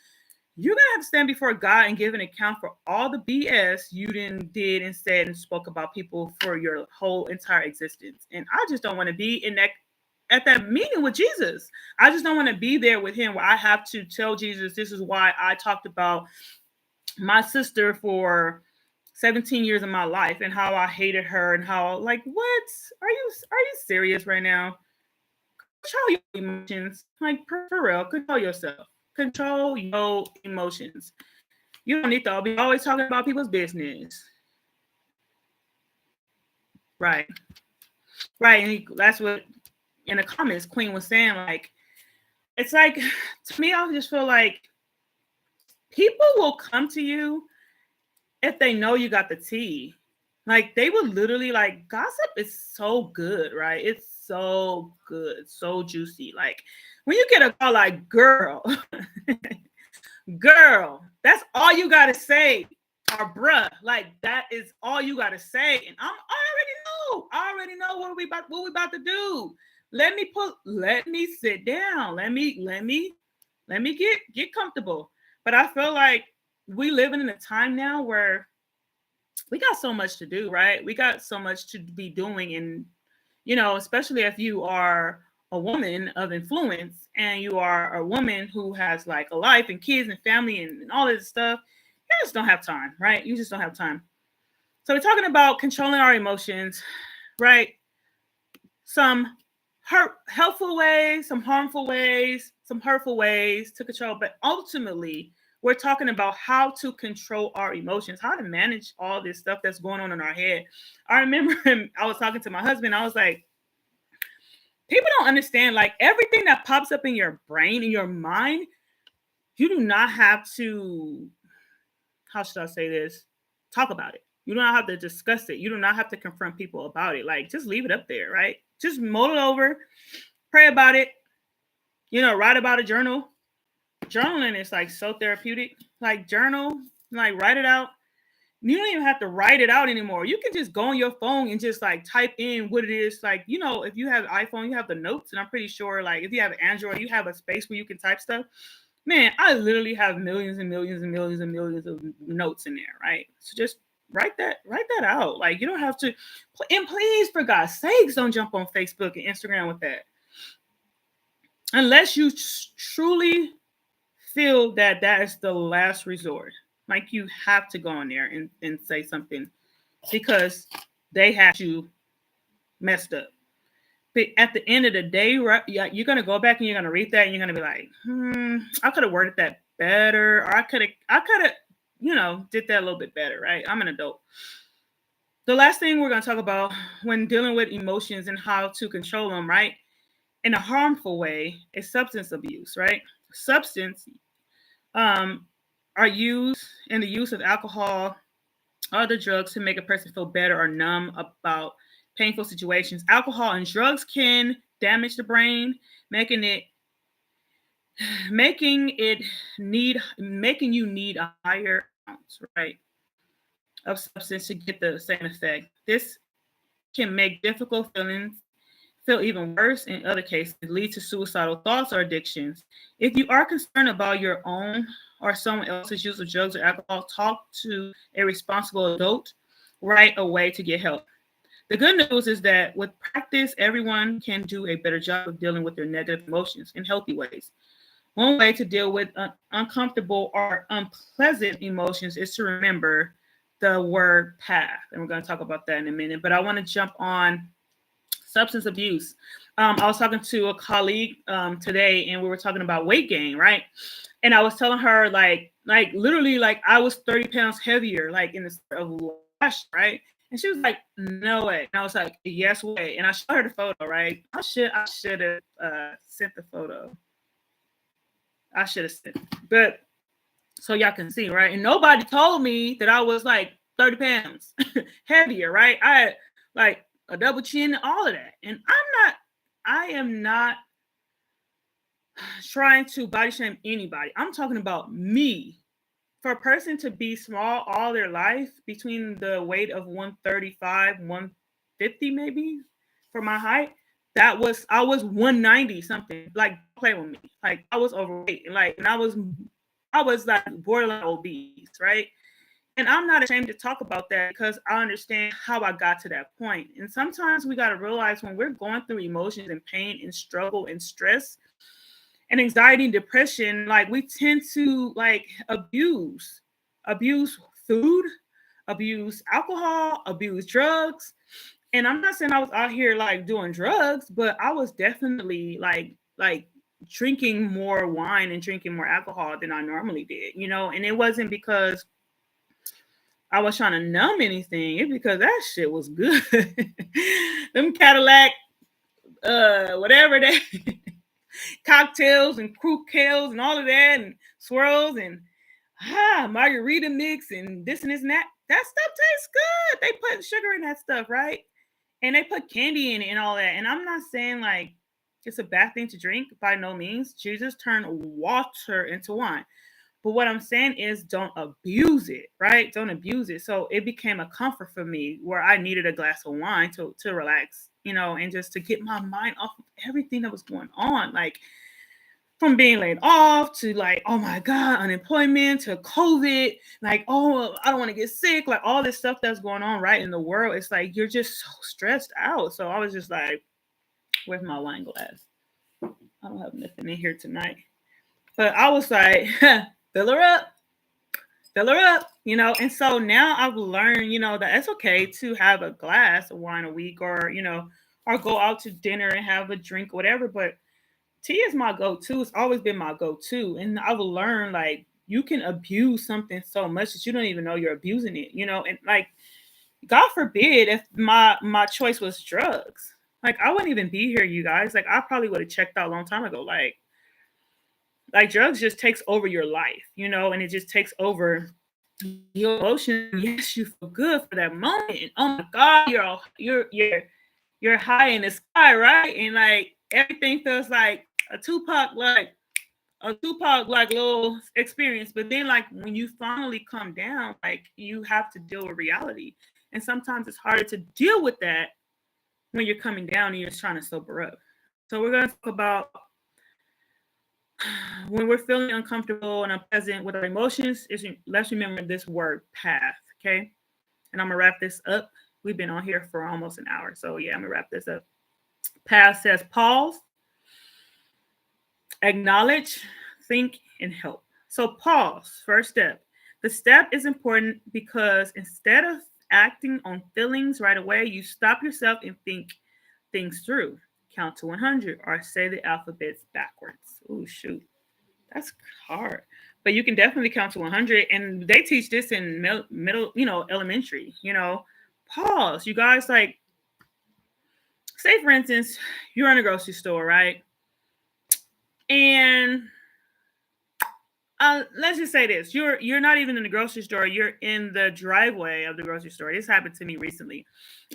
you're going to have to stand before God and give an account for all the BS you did and said and spoke about people for your whole entire existence. And I just don't want to be at that meeting with Jesus. I just don't want to be there with him where I have to tell Jesus, this is why I talked about my sister for 17 years of my life and how I hated her and how, like, what? Are you serious right now? Control your emotions. Like, for real, control yourself. Control your emotions. You don't need to be always talking about people's business. Right. And that's what in the comments Queen was saying. Like, it's like, to me, I just feel like people will come to you if they know you got the tea. Like, they will literally, like, gossip is so good, right? It's so good, so juicy. Like, when you get a call like, girl, that's all you got to say. or bruh. Like that is all you gotta say. And I already know what we about to do. Let me sit down. Let me get comfortable. But I feel like we living in a time now where we got so much to do, right? We got so much to be doing. And, especially if you are a woman of influence and you are a woman who has like a life and kids and family and all this stuff, you just don't have time, right? You just don't have time. So we're talking about controlling our emotions, right? Some helpful ways, some harmful ways, some hurtful ways to control, but ultimately we're talking about how to control our emotions, how to manage all this stuff that's going on in our head. I remember I was talking to my husband. I was like, people don't understand, like everything that pops up in your brain, in your mind, you do not have to, how should I say this? Talk about it. You don't have to discuss it. You do not have to confront people about it. Like, just leave it up there, right? Just mull it over, pray about it, write about a journal. Journaling is like so therapeutic. Like, journal, like, write it out. You don't even have to write it out anymore. You can just go on your phone and just like type in what it is. Like, if you have iPhone, you have the notes. And I'm pretty sure, like, if you have Android, you have a space where you can type stuff. Man, I literally have millions and millions and millions and millions of notes in there, right? So just write that out. Like, you don't have to. And please, for God's sakes, don't jump on Facebook and Instagram with that. Unless you truly feel that that is the last resort. Like, you have to go on there and say something because they had you messed up. But at the end of the day, right, you're gonna go back and you're gonna read that and you're gonna be like, I could have worded that better, or I could have, did that a little bit better, right? I'm an adult. The last thing we're gonna talk about when dealing with emotions and how to control them, right, in a harmful way, is substance abuse, right? Substance are used in the use of alcohol or other drugs to make a person feel better or numb about painful situations. Alcohol and drugs can damage the brain, making you need a higher amounts, right, of substance to get the same effect. This can make difficult feelings feel even worse. In other cases, lead to suicidal thoughts or addictions. If you are concerned about your own or someone else's use of drugs or alcohol, talk to a responsible adult right away to get help. The good news is that with practice, everyone can do a better job of dealing with their negative emotions in healthy ways. One way to deal with uncomfortable or unpleasant emotions is to remember the word path. And we're going to talk about that in a minute. But I want to jump on substance abuse. I was talking to a colleague today, and we were talking about weight gain, right? And I was telling her, like literally, like I was 30 pounds heavier, like in the start of last, right? And she was like, "No way!" And I was like, "Yes way!" And I showed her the photo, right? I should have sent the photo. I should have sent, but so y'all can see, right? And nobody told me that I was like 30 pounds heavier, right? I had like a double chin, all of that. And I am not trying to body shame anybody. I'm talking about me. For a person to be small all their life, between the weight of 135, 150 maybe for my height, I was 190 something. Like, play with me. Like, I was overweight. Like, and I was like borderline obese, right? And I'm not ashamed to talk about that because I understand how I got to that point. And sometimes we got to realize when we're going through emotions and pain and struggle and stress and anxiety and depression, like, we tend to like abuse food, abuse alcohol, abuse drugs. And I'm not saying I was out here like doing drugs, but I was definitely like drinking more wine and drinking more alcohol than I normally did, and it wasn't because I was trying to numb anything. It's because that shit was good. Them Cadillac, whatever they cocktails and crucales and all of that and swirls and margarita mix and this and this and that. That stuff tastes good. They put sugar in that stuff, right? And they put candy in it and all that. And I'm not saying like it's a bad thing to drink by no means. Jesus turned water into wine. But what I'm saying is don't abuse it, right? Don't abuse it. So it became a comfort for me where I needed a glass of wine to relax, and just to get my mind off of everything that was going on. Like from being laid off to like, oh my God, unemployment to COVID, like, oh, I don't want to get sick, like all this stuff that's going on right in the world. It's like you're just so stressed out. So I was just like, where's my wine glass? I don't have nothing in here tonight. But I was like, fill her up, fill her up, And so now I've learned, that it's okay to have a glass of wine a week or go out to dinner and have a drink, whatever. But tea is my go-to. It's always been my go-to. And I've learned like you can abuse something so much that you don't even know you're abusing it, and like God forbid if my choice was drugs. Like I wouldn't even be here, you guys. Like I probably would have checked out a long time ago. Like drugs just takes over your life, and it just takes over your emotions. Yes, you feel good for that moment. And oh my God, you're high in the sky, right? And like everything feels like a Tupac like little experience. But then like when you finally come down, like you have to deal with reality. And sometimes it's harder to deal with that when you're coming down and you're just trying to sober up. So we're gonna talk about when we're feeling uncomfortable and unpleasant with our emotions. Let's remember this word path, okay? And I'm gonna wrap this up. We've been on here for almost an hour. So yeah, I'm gonna wrap this up. Path says pause, acknowledge, think, and help. So pause, first step. The step is important because instead of acting on feelings right away, you stop yourself and think things through. Count to 100 or say the alphabets backwards. Oh, shoot. That's hard. But you can definitely count to 100. And they teach this in middle, elementary, Pause. You guys, like, say, for instance, you're in a grocery store, right? And let's just say this: you're not even in the grocery store; you're in the driveway of the grocery store. This happened to me recently,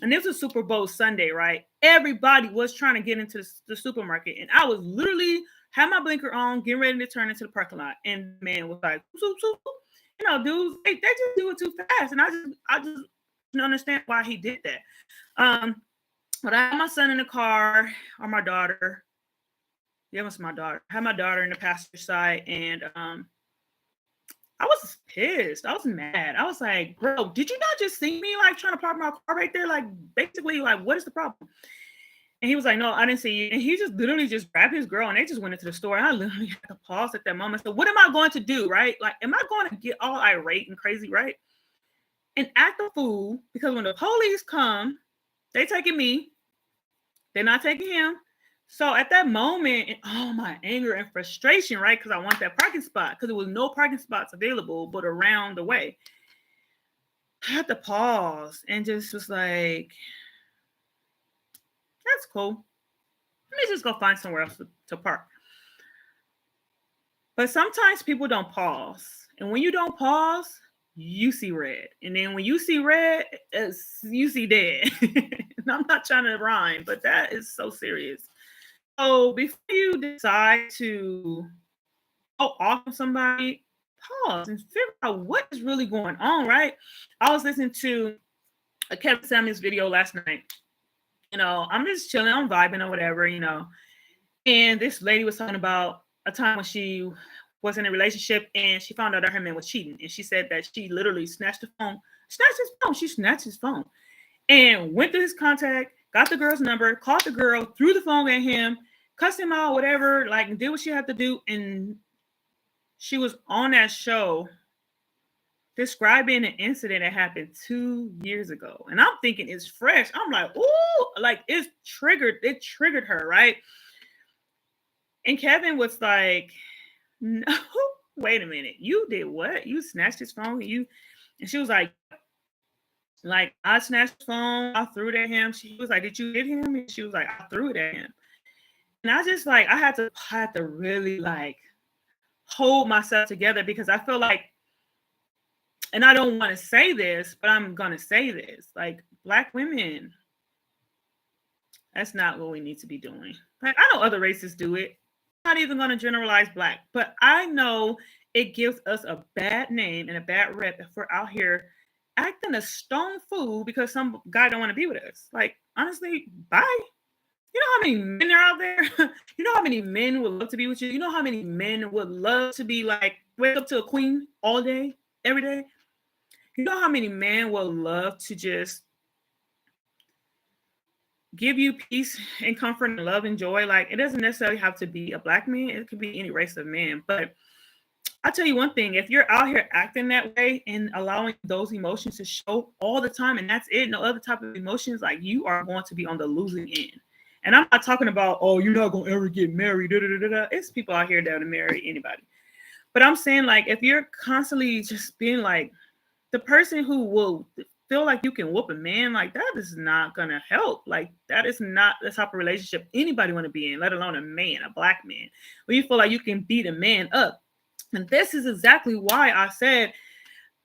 and this was Super Bowl Sunday, right? Everybody was trying to get into the supermarket, and I was literally had my blinker on, getting ready to turn into the parking lot, and the man was like, "Zoop, zoop, zoop." Dudes, they just do it too fast, and I just don't understand why he did that. But I had my son in the car or my daughter. Yeah, it was my daughter. I had my daughter in the passenger side, and I was pissed. I was mad. I was like, bro, did you not just see me like trying to park my car right there? Like, basically, like, what is the problem? And he was like, no, I didn't see you. And he just literally just grabbed his girl and they just went into the store. And I literally had to pause at that moment. So what am I going to do, right? Like, am I going to get all irate and crazy, right? And act a fool because when the police come, they taking me. They're not taking him. So at that moment, all my anger and frustration, right? Because I want that parking spot, because there was no parking spots available but around the way. I had to pause and just was like, that's cool. Let me just go find somewhere else to park. But sometimes people don't pause. And when you don't pause, you see red. And then when you see red, you see dead. And I'm not trying to rhyme, but that is so serious. So before you decide to go off of somebody, pause and figure out what is really going on, right? I was listening to a Kevin Samuels video last night. I'm just chilling, I'm vibing or whatever, And this lady was talking about a time when she was in a relationship and she found out that her man was cheating. And she said that she literally snatched his phone. She snatched his phone and went to his contact, got the girl's number, called the girl, threw the phone at him, cussed him out, whatever, like did what she had to do. And she was on that show describing an incident that happened 2 years ago. And I'm thinking it's fresh. I'm like, ooh, like it triggered her, right? And Kevin was like, no, wait a minute. You did what? You snatched his phone? And she was like, I snatched his phone, I threw it at him. She was like, did you hit him? And she was like, I threw it at him. And I just like, I had to really like hold myself together because I feel like, and I don't want to say this, but I'm going to say this, like Black women, that's not what we need to be doing. Like, I know other races do it. I'm not even going to generalize Black, but I know it gives us a bad name and a bad rep if we're out here acting a stone fool because some guy don't want to be with us. Like, honestly, bye. You know how many men are out there? You know how many men would love to be with you? You know how many men would love to be like, wake up to a queen all day, every day? You know how many men will love to just give you peace and comfort and love and joy? Like, it doesn't necessarily have to be a black man, it could be any race of men. But I'll tell you one thing, if you're out here acting that way and allowing those emotions to show all the time and that's it, no other type of emotions, like you are going to be on the losing end. And I'm not talking about, oh, you're not going to ever get married. Da, da, da, da, da. It's people out here that will marry anybody. But I'm saying, like, if you're constantly just being like the person who will feel like you can whoop a man, like that is not going to help. Like, that is not the type of relationship anybody want to be in, let alone a man, a black man, where you feel like you can beat a man up. And this is exactly why I said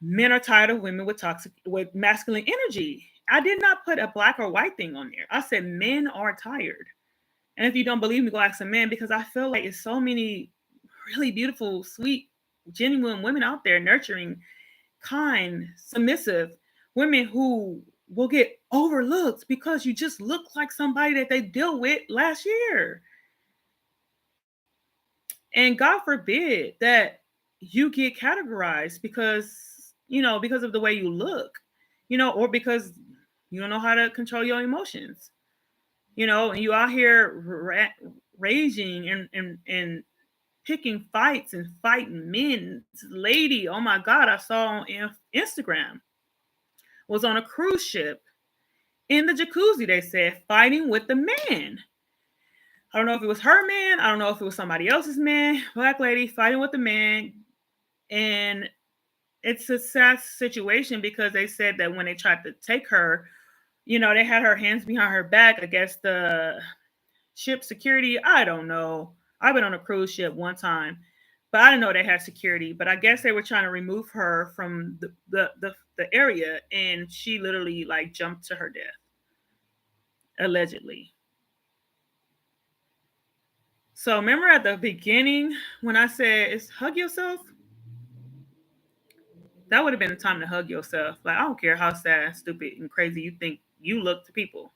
men are tired of women with masculine energy. I did not put a black or white thing on there. I said men are tired. And if you don't believe me, go ask a man, because I feel like it's so many really beautiful, sweet, genuine women out there, nurturing, kind, submissive women who will get overlooked because you just look like somebody that they dealt with last year. And God forbid that you get categorized because of the way you look, or because you don't know how to control your emotions, and you out here raging and picking fights and fighting men. This lady, oh my God, I saw on Instagram, was on a cruise ship in the jacuzzi, they said, fighting with the man. I don't know if it was her man. I don't know if it was somebody else's man. Black lady fighting with the man. And it's a sad situation because they said that when they tried to take her, they had her hands behind her back. I guess the ship security, I don't know. I've been on a cruise ship one time, but I didn't know they had security. But I guess they were trying to remove her from the area, and she literally like jumped to her death, allegedly. So remember at the beginning when I said it's hug yourself? That would have been the time to hug yourself. Like, I don't care how sad, stupid, and crazy you think you look to people.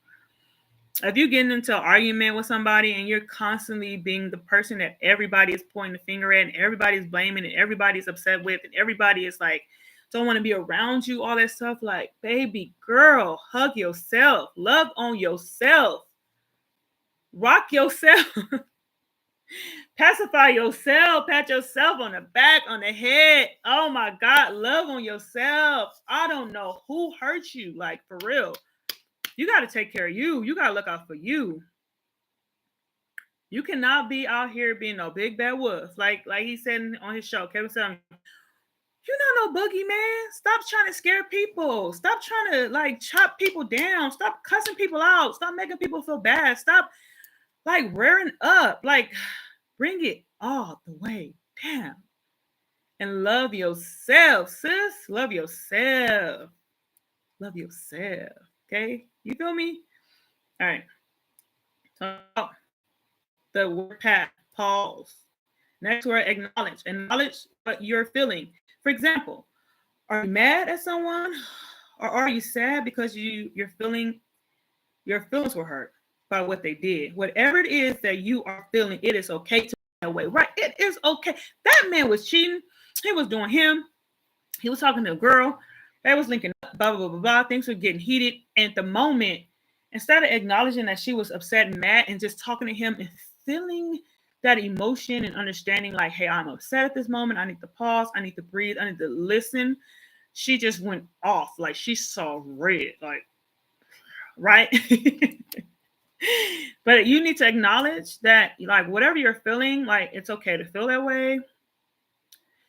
If you're getting into an argument with somebody and you're constantly being the person that everybody is pointing the finger at and everybody's blaming and everybody's upset with and everybody is like, don't want to be around you, all that stuff, like, baby girl, hug yourself, love on yourself, rock yourself. Pacify yourself, pat yourself on the back, on the head. Oh my God, love on yourself. I don't know who hurt you, like, for real. You got to take care of you. You got to look out for you. You cannot be out here being no big bad wolf. Like he said on his show, Kevin said, you're not no boogeyman. Stop trying to scare people. Stop trying to like chop people down. Stop cussing people out. Stop making people feel bad. Stop like rearing up. Like, bring it all the way down. And love yourself, sis. Love yourself. Love yourself. Okay? You feel me? All right. So the word pause. Next word, acknowledge. Acknowledge what you're feeling. For example, are you mad at someone? Or are you sad because your feelings were hurt by what they did? Whatever it is that you are feeling, it is okay to feel that way, right? It is okay. That man was cheating. He was doing him. He was talking to a girl. They was linking up, blah, blah, blah, blah. Things were getting heated. And at the moment, instead of acknowledging that she was upset and mad and just talking to him and feeling that emotion and understanding like, hey, I'm upset at this moment. I need to pause. I need to breathe. I need to listen. She just went off. Like, she saw red. Like, right? But you need to acknowledge that, like, whatever you're feeling, like, it's okay to feel that way.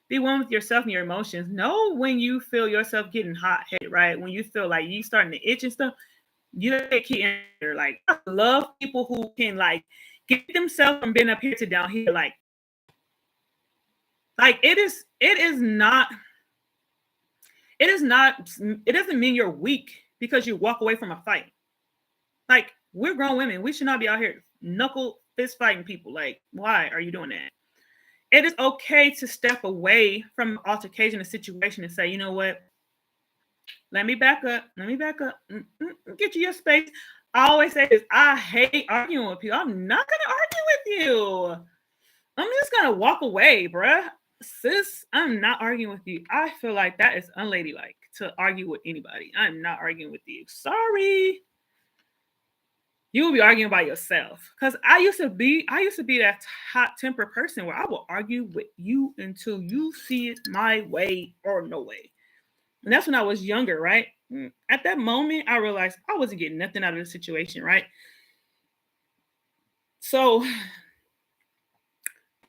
Be one with yourself and your emotions. Know when you feel yourself getting hot-headed, right? When you feel like you starting to itch and stuff, you take key in there. Like, I love people who can like get themselves from being up here to down here. Like it doesn't mean you're weak because you walk away from a fight. Like, we're grown women. We should not be out here knuckle fist fighting people. Like, why are you doing that? it is okay to step away from an altercation, a situation, and say, you know what? Let me back up. Let me back up. Get you your space. I always say this. I hate arguing with people. I'm not gonna argue with you. I'm just gonna walk away, bruh. Sis, I'm not arguing with you. I feel like that is unladylike to argue with anybody. I'm not arguing with you. Sorry. You will be arguing by yourself. Cause I used to be that hot temper person where I will argue with you until you see it my way or no way. And that's when I was younger, right? At that moment, I realized I wasn't getting nothing out of the situation, right? So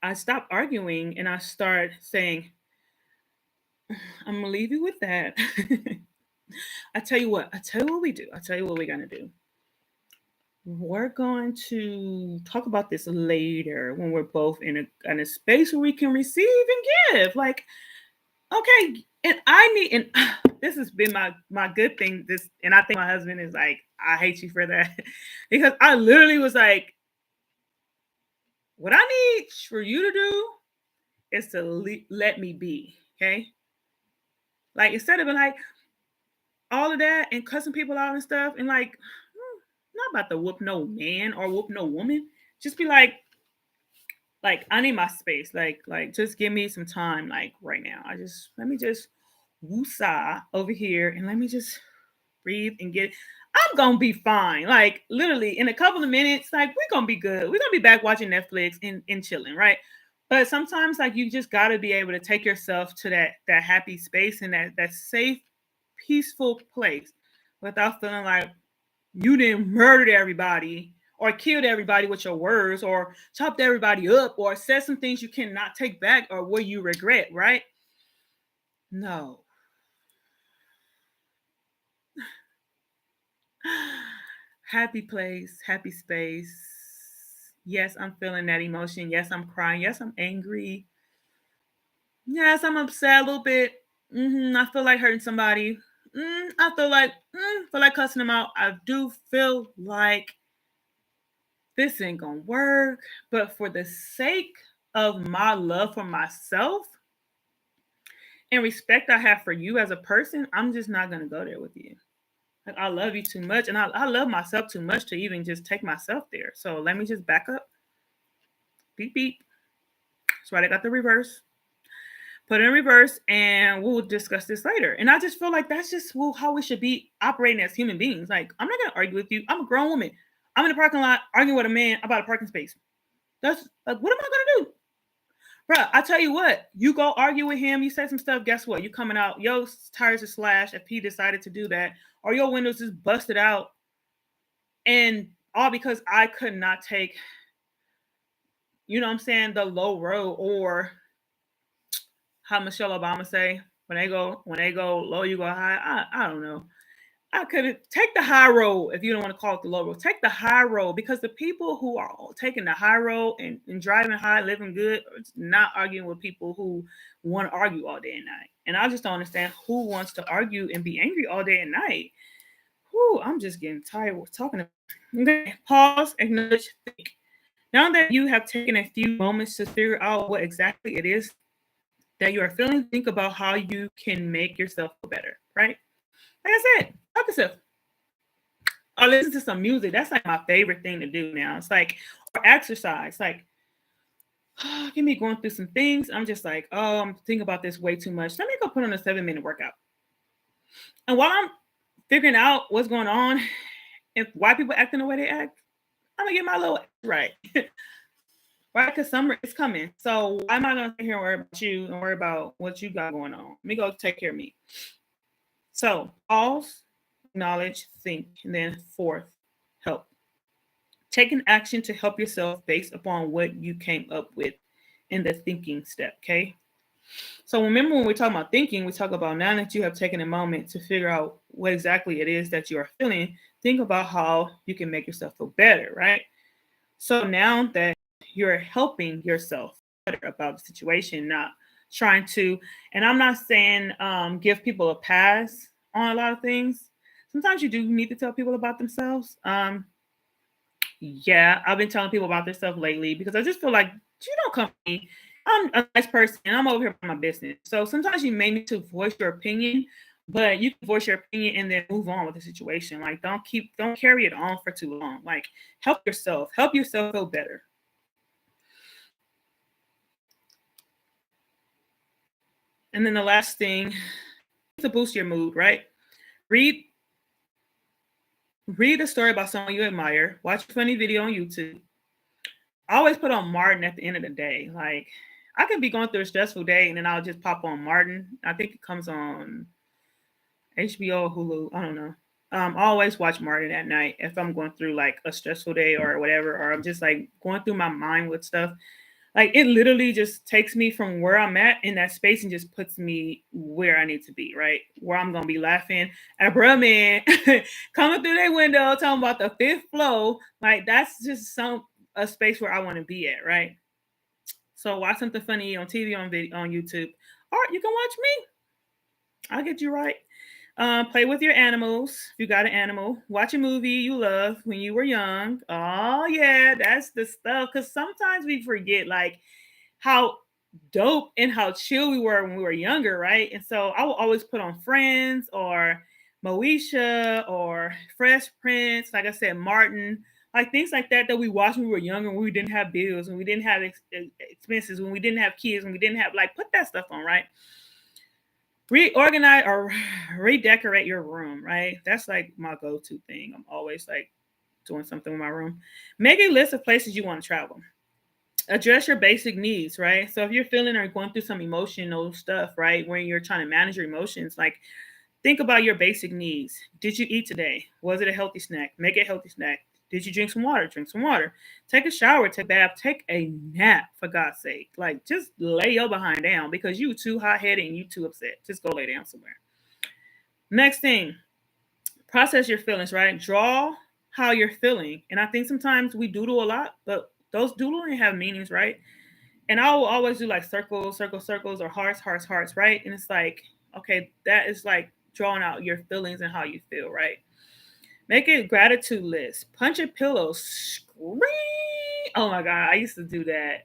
I stopped arguing and I start saying, I'm gonna leave you with that. I tell you what, I tell you what we do. I tell you what we're gonna do. We're going to talk about this later when we're both in a space where we can receive and give. Like, okay, and I need and this has been my good thing. This and I think my husband is like, I hate you for that. Because I literally was like, what I need for you to do is to let me be. Okay. Like instead of being like all of that and cussing people out and stuff, and like, not about to whoop no man or whoop no woman. Just be like I need my space. Like just give me some time. Like right now, let me just woosah over here and let me just breathe and get. I'm gonna be fine. Like literally in a couple of minutes, like we're gonna be good. We're gonna be back watching Netflix and chilling, right? But sometimes like you just gotta be able to take yourself to that happy space and that safe, peaceful place without feeling like you didn't murdered everybody or killed everybody with your words or chopped everybody up or said some things you cannot take back or what you regret, right? No. Happy place, happy space. Yes, I'm feeling that emotion. Yes, I'm crying. Yes, I'm angry. Yes, I'm upset a little bit. I feel like hurting somebody. I feel like cussing them out. I do feel like this ain't gonna work. But for the sake of my love for myself and respect I have for you as a person, I'm just not gonna go there with you. Like I love you too much, and I love myself too much to even just take myself there. So let me just back up. Beep beep. That's why I got the reverse. Put it in reverse, and we'll discuss this later. And I just feel like that's just how we should be operating as human beings. Like I'm not gonna argue with you. I'm a grown woman. I'm in the parking lot arguing with a man about a parking space. That's like, what am I gonna do? Bro, I tell you what, you go argue with him, you say some stuff, guess what? You coming out, your tires are slashed if he decided to do that, or your windows is busted out, and all because I could not take, you know what I'm saying, the low road, or how Michelle Obama say, when they go low, you go high. I don't know. I could take the high road if you don't want to call it the low road. Take the high road because the people who are taking the high road and driving high, living good, it's not arguing with people who want to argue all day and night. And I just don't understand who wants to argue and be angry all day and night. Whew, I'm just getting tired of talking about. Okay, pause, acknowledge, think. Now that you have taken a few moments to figure out what exactly it is that you are feeling, think about how you can make yourself feel better, right? Like I said, talk yourself. Or listen to some music. That's like my favorite thing to do now. It's like, or exercise. Like, give me going through some things. I'm just like, oh, I'm thinking about this way too much. Let me go put on a 7-minute workout. And while I'm figuring out what's going on, if why people acting the way they act, I'm gonna get my little right. Right? Because summer is coming. So why am I gonna sit here and worry about you and worry about what you got going on? Let me go take care of me. So pause, acknowledge, think, and then fourth, help. Take an action to help yourself based upon what you came up with in the thinking step. Okay. So remember when we talk about thinking, we talk about now that you have taken a moment to figure out what exactly it is that you are feeling, think about how you can make yourself feel better, right? So now that you're helping yourself better about the situation, not trying to, and I'm not saying give people a pass on a lot of things. Sometimes you do need to tell people about themselves. Yeah, I've been telling people about this stuff lately because I just feel like you don't come to me I'm a nice person and I'm over here for my business. So sometimes you may need to voice your opinion, but you can voice your opinion and then move on with the situation. Like don't carry it on for too long. Like help yourself feel better. And then the last thing to boost your mood, right? Read read a story about someone you admire. Watch a funny video on YouTube. I always put on Martin at the end of the day. Like I can be going through a stressful day and then I'll just pop on Martin. I think it comes on HBO, Hulu. I don't know. I always watch Martin at night if I'm going through like a stressful day or whatever, or I'm just like going through my mind with stuff. Like it literally just takes me from where I'm at in that space and just puts me where I need to be, right? Where I'm gonna be laughing at bruh man coming through their window talking about the fifth floor. Like that's just some a space where I want to be at, right? So watch something funny on TV on video on YouTube. Or you can watch me. I'll get you right. Play with your animals. If you got an animal, watch a movie you love when you were young. Oh yeah, that's the stuff. Because sometimes we forget like how dope and how chill we were when we were younger, right? And so I will always put on Friends or Moesha or Fresh Prince, like I said, Martin, like things like that we watched when we were younger, when we didn't have bills, when we didn't have expenses, when we didn't have kids, when we didn't have like put that stuff on, right? Reorganize or redecorate your room, right? That's like my go-to thing. I'm always like doing something with my room. Make a list of places you want to travel. Address your basic needs, right? So if you're feeling or going through some emotional stuff, right, when you're trying to manage your emotions, like think about your basic needs. Did you eat today? Was it a healthy snack? Make it a healthy snack. Did you drink some water? Drink some water. Take a shower, take a bath, take a nap, for God's sake. Like, just lay your behind down because you too hot headed and you too upset. Just go lay down somewhere. Next thing, process your feelings, right? Draw how you're feeling. And I think sometimes we doodle a lot, but those doodling have meanings, right? And I will always do like circles, circles, circles, or hearts, hearts, hearts, right? And it's like, okay, that is like drawing out your feelings and how you feel, right? Make a gratitude list. Punch a pillow. Scream. Oh my God, I used to do that.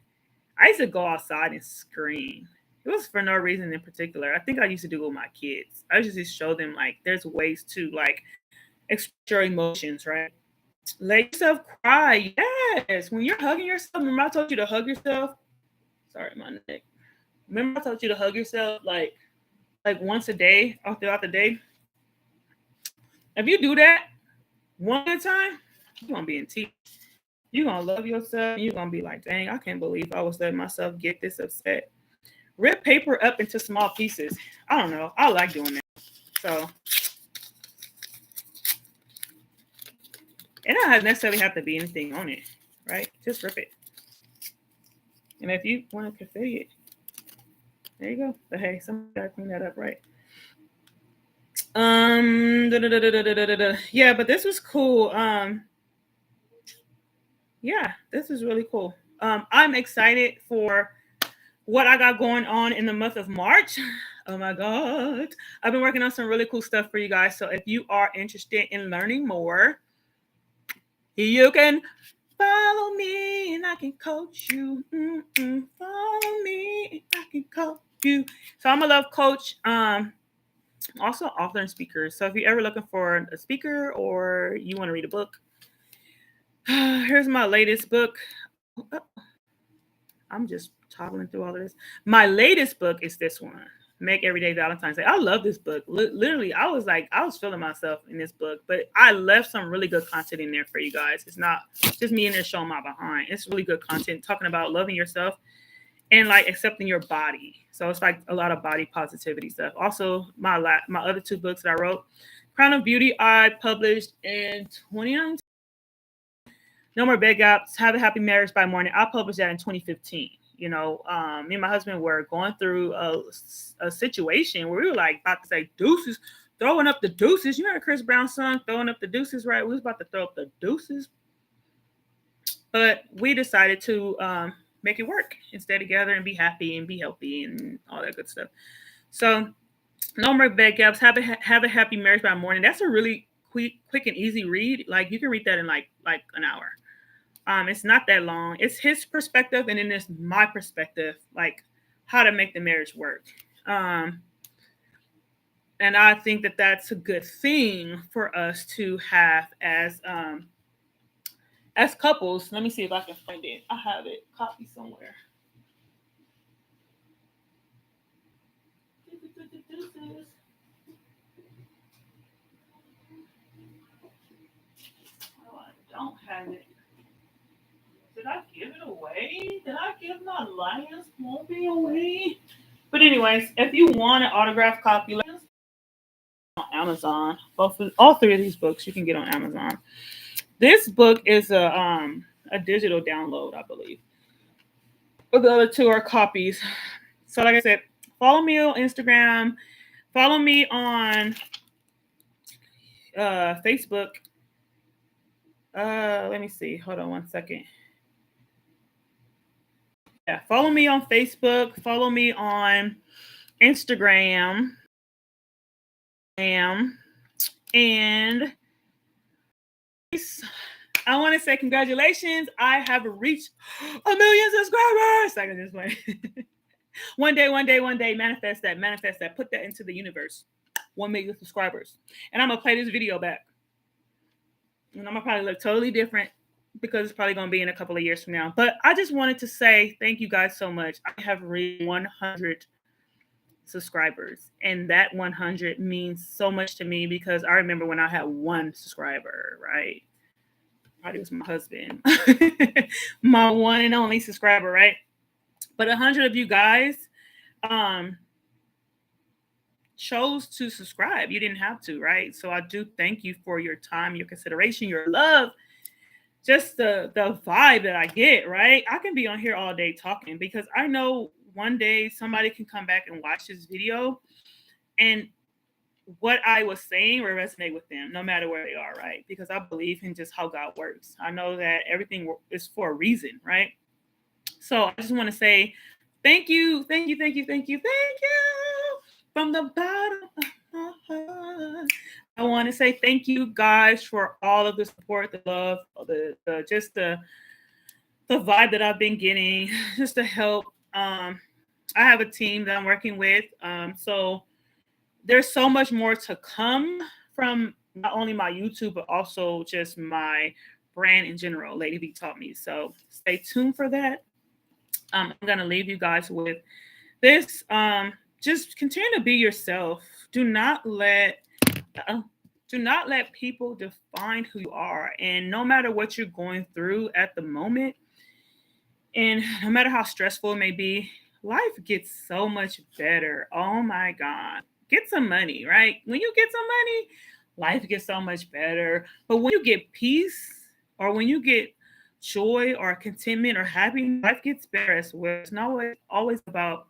I used to go outside and scream. It was for no reason in particular. I think I used to do it with my kids. I used to just show them like there's ways to like express your emotions, right? Let yourself cry. Yes. When you're hugging yourself, remember I told you to hug yourself? Sorry, my neck. Remember I told you to hug yourself like once a day or throughout the day? If you do that one at a time, you're gonna be in tears. You're gonna love yourself and you're gonna be like, dang, I can't believe I was letting myself get this upset. Rip paper up into small pieces. I don't know. I like doing that. So it don't necessarily have to be anything on it, right? Just rip it. And if you want to confetti it, there you go. But hey, somebody gotta clean that up, right? Yeah, but this was cool. Yeah, this is really cool. I'm excited for what I got going on in the month of March. Oh my God. I've been working on some really cool stuff for you guys. So if you are interested in learning more, you can follow me and I can coach you. Follow me and I can coach you. So I'm a love coach. Also author and speaker. So if you're ever looking for a speaker or you want to read a book, here's my latest book. I'm just toddling through all of this. My latest book is this one, Make Everyday Valentine's Day. I love this book. Literally, I was feeling myself in this book, but I left some really good content in there for you guys. It's not just me in there showing my behind. It's really good content talking about loving yourself and like accepting your body. So it's like a lot of body positivity stuff. Also, my other two books that I wrote, Crown of Beauty, I published in 2019. No More Bed Gaps, Have a Happy Marriage by Morning. I published that in 2015. You know, me and my husband were going through a situation where we were like about to say deuces, throwing up the deuces. You heard Chris Brown's song, Throwing Up the Deuces, right? We was about to throw up the deuces. But we decided to make it work and stay together and be happy and be healthy and all that good stuff. So, No More Bed Gaps, Have a Happy Marriage by Morning. That's a really quick and easy read. Like you can read that in like an hour. It's not that long. It's his perspective, and then it's my perspective, like how to make the marriage work. Um, and I think that that's a good thing for us to have as couples. Let me see if I can find it. I have it copied somewhere. Oh, I don't have it. Did I give it away? Did I give my last movie away? But anyways, if you want an autographed copy, on Amazon. All three of these books you can get on Amazon. This book is a digital download, I believe. But the other two are copies. So like I said, follow me on Instagram, follow me on Facebook. Let me see. Hold on one second. Yeah, follow me on Facebook, follow me on Instagram. And I want to say congratulations. I have reached 1,000,000 subscribers. I can just wait. One day, manifest that, put that into the universe. 1,000,000 subscribers. And I'm going to play this video back. And I'm going to probably look totally different because it's probably going to be in a couple of years from now. But I just wanted to say thank you guys so much. I have reached 100 subscribers, and that 100 means so much to me because I remember when I had one subscriber, right? Probably was my husband, my one and only subscriber, right? But 100 of you guys chose to subscribe. You didn't have to, right? So I do thank you for your time, your consideration, your love, just the vibe that I get, right? I can be on here all day talking because I know one day somebody can come back and watch this video and what I was saying will resonate with them no matter where they are, right? Because I believe in just how God works. I know that everything is for a reason, right? So I just want to say thank you from the bottom of my heart. I want to say thank you guys for all of the support, the love, the vibe that I've been getting, just the help. I have a team that I'm working with. So there's so much more to come from not only my YouTube, but also just my brand in general. Lady V taught me. So stay tuned for that. I'm going to leave you guys with this. Just continue to be yourself. Do not let people define who you are. And no matter what you're going through at the moment, and no matter how stressful it may be, life gets so much better. Oh my God. Get some money, right? When you get some money, life gets so much better. But when you get peace or when you get joy or contentment or happiness, life gets better as well. It's not always about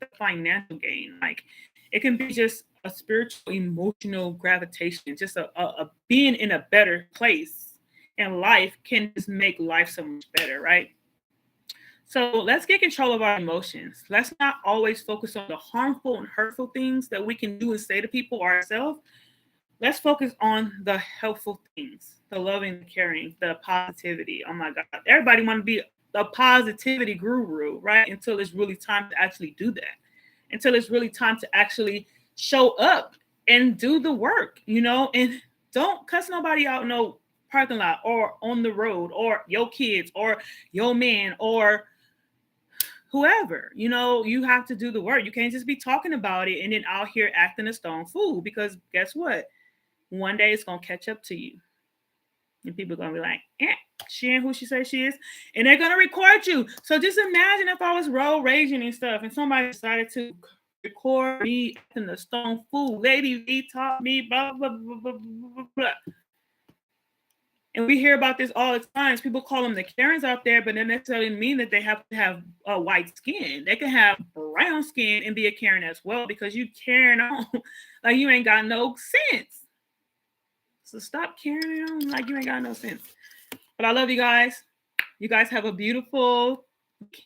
the financial gain. Like it can be just a spiritual, emotional gravitation, just a being in a better place. And life can just make life so much better, right? So let's get control of our emotions. Let's not always focus on the harmful and hurtful things that we can do and say to people or ourselves. Let's focus on the helpful things, the loving, the caring, the positivity. Oh my God. Everybody want to be a positivity guru, right? Until it's really time to actually do that. Until it's really time to actually show up and do the work, and don't cuss nobody out in no parking lot or on the road or your kids or your man or whoever. You have to do the work. You can't just be talking about it and then out here acting a stone fool, because guess what? One day it's going to catch up to you. And people are going to be like, she ain't who she says she is. And they're going to record you. So just imagine if I was road raging and stuff and somebody decided to record me acting a stone fool. Lady V taught me, blah, blah, blah, blah, blah, blah. And we hear about this all the time. People call them the Karens out there, but that necessarily mean that they have to have a white skin. They can have brown skin and be a Karen as well, because you carrying on like you ain't got no sense. So stop carrying on like you ain't got no sense. But I love you guys. You guys have a beautiful week.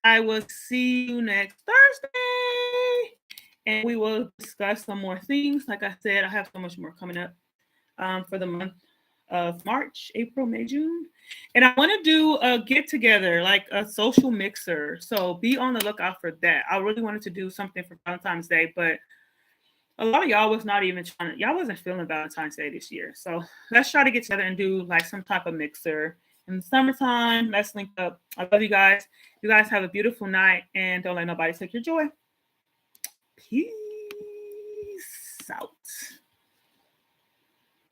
I will see you next Thursday. And we will discuss some more things. Like I said, I have so much more coming up for the month of March, April, May, June. And I want to do a get together, like a social mixer. So be on the lookout for that. I really wanted to do something for Valentine's Day, but a lot of y'all was not even trying to, y'all wasn't feeling Valentine's Day this year. So let's try to get together and do like some type of mixer in the summertime. Let's link up. I love you guys. You guys have a beautiful night and don't let nobody take your joy. Peace out.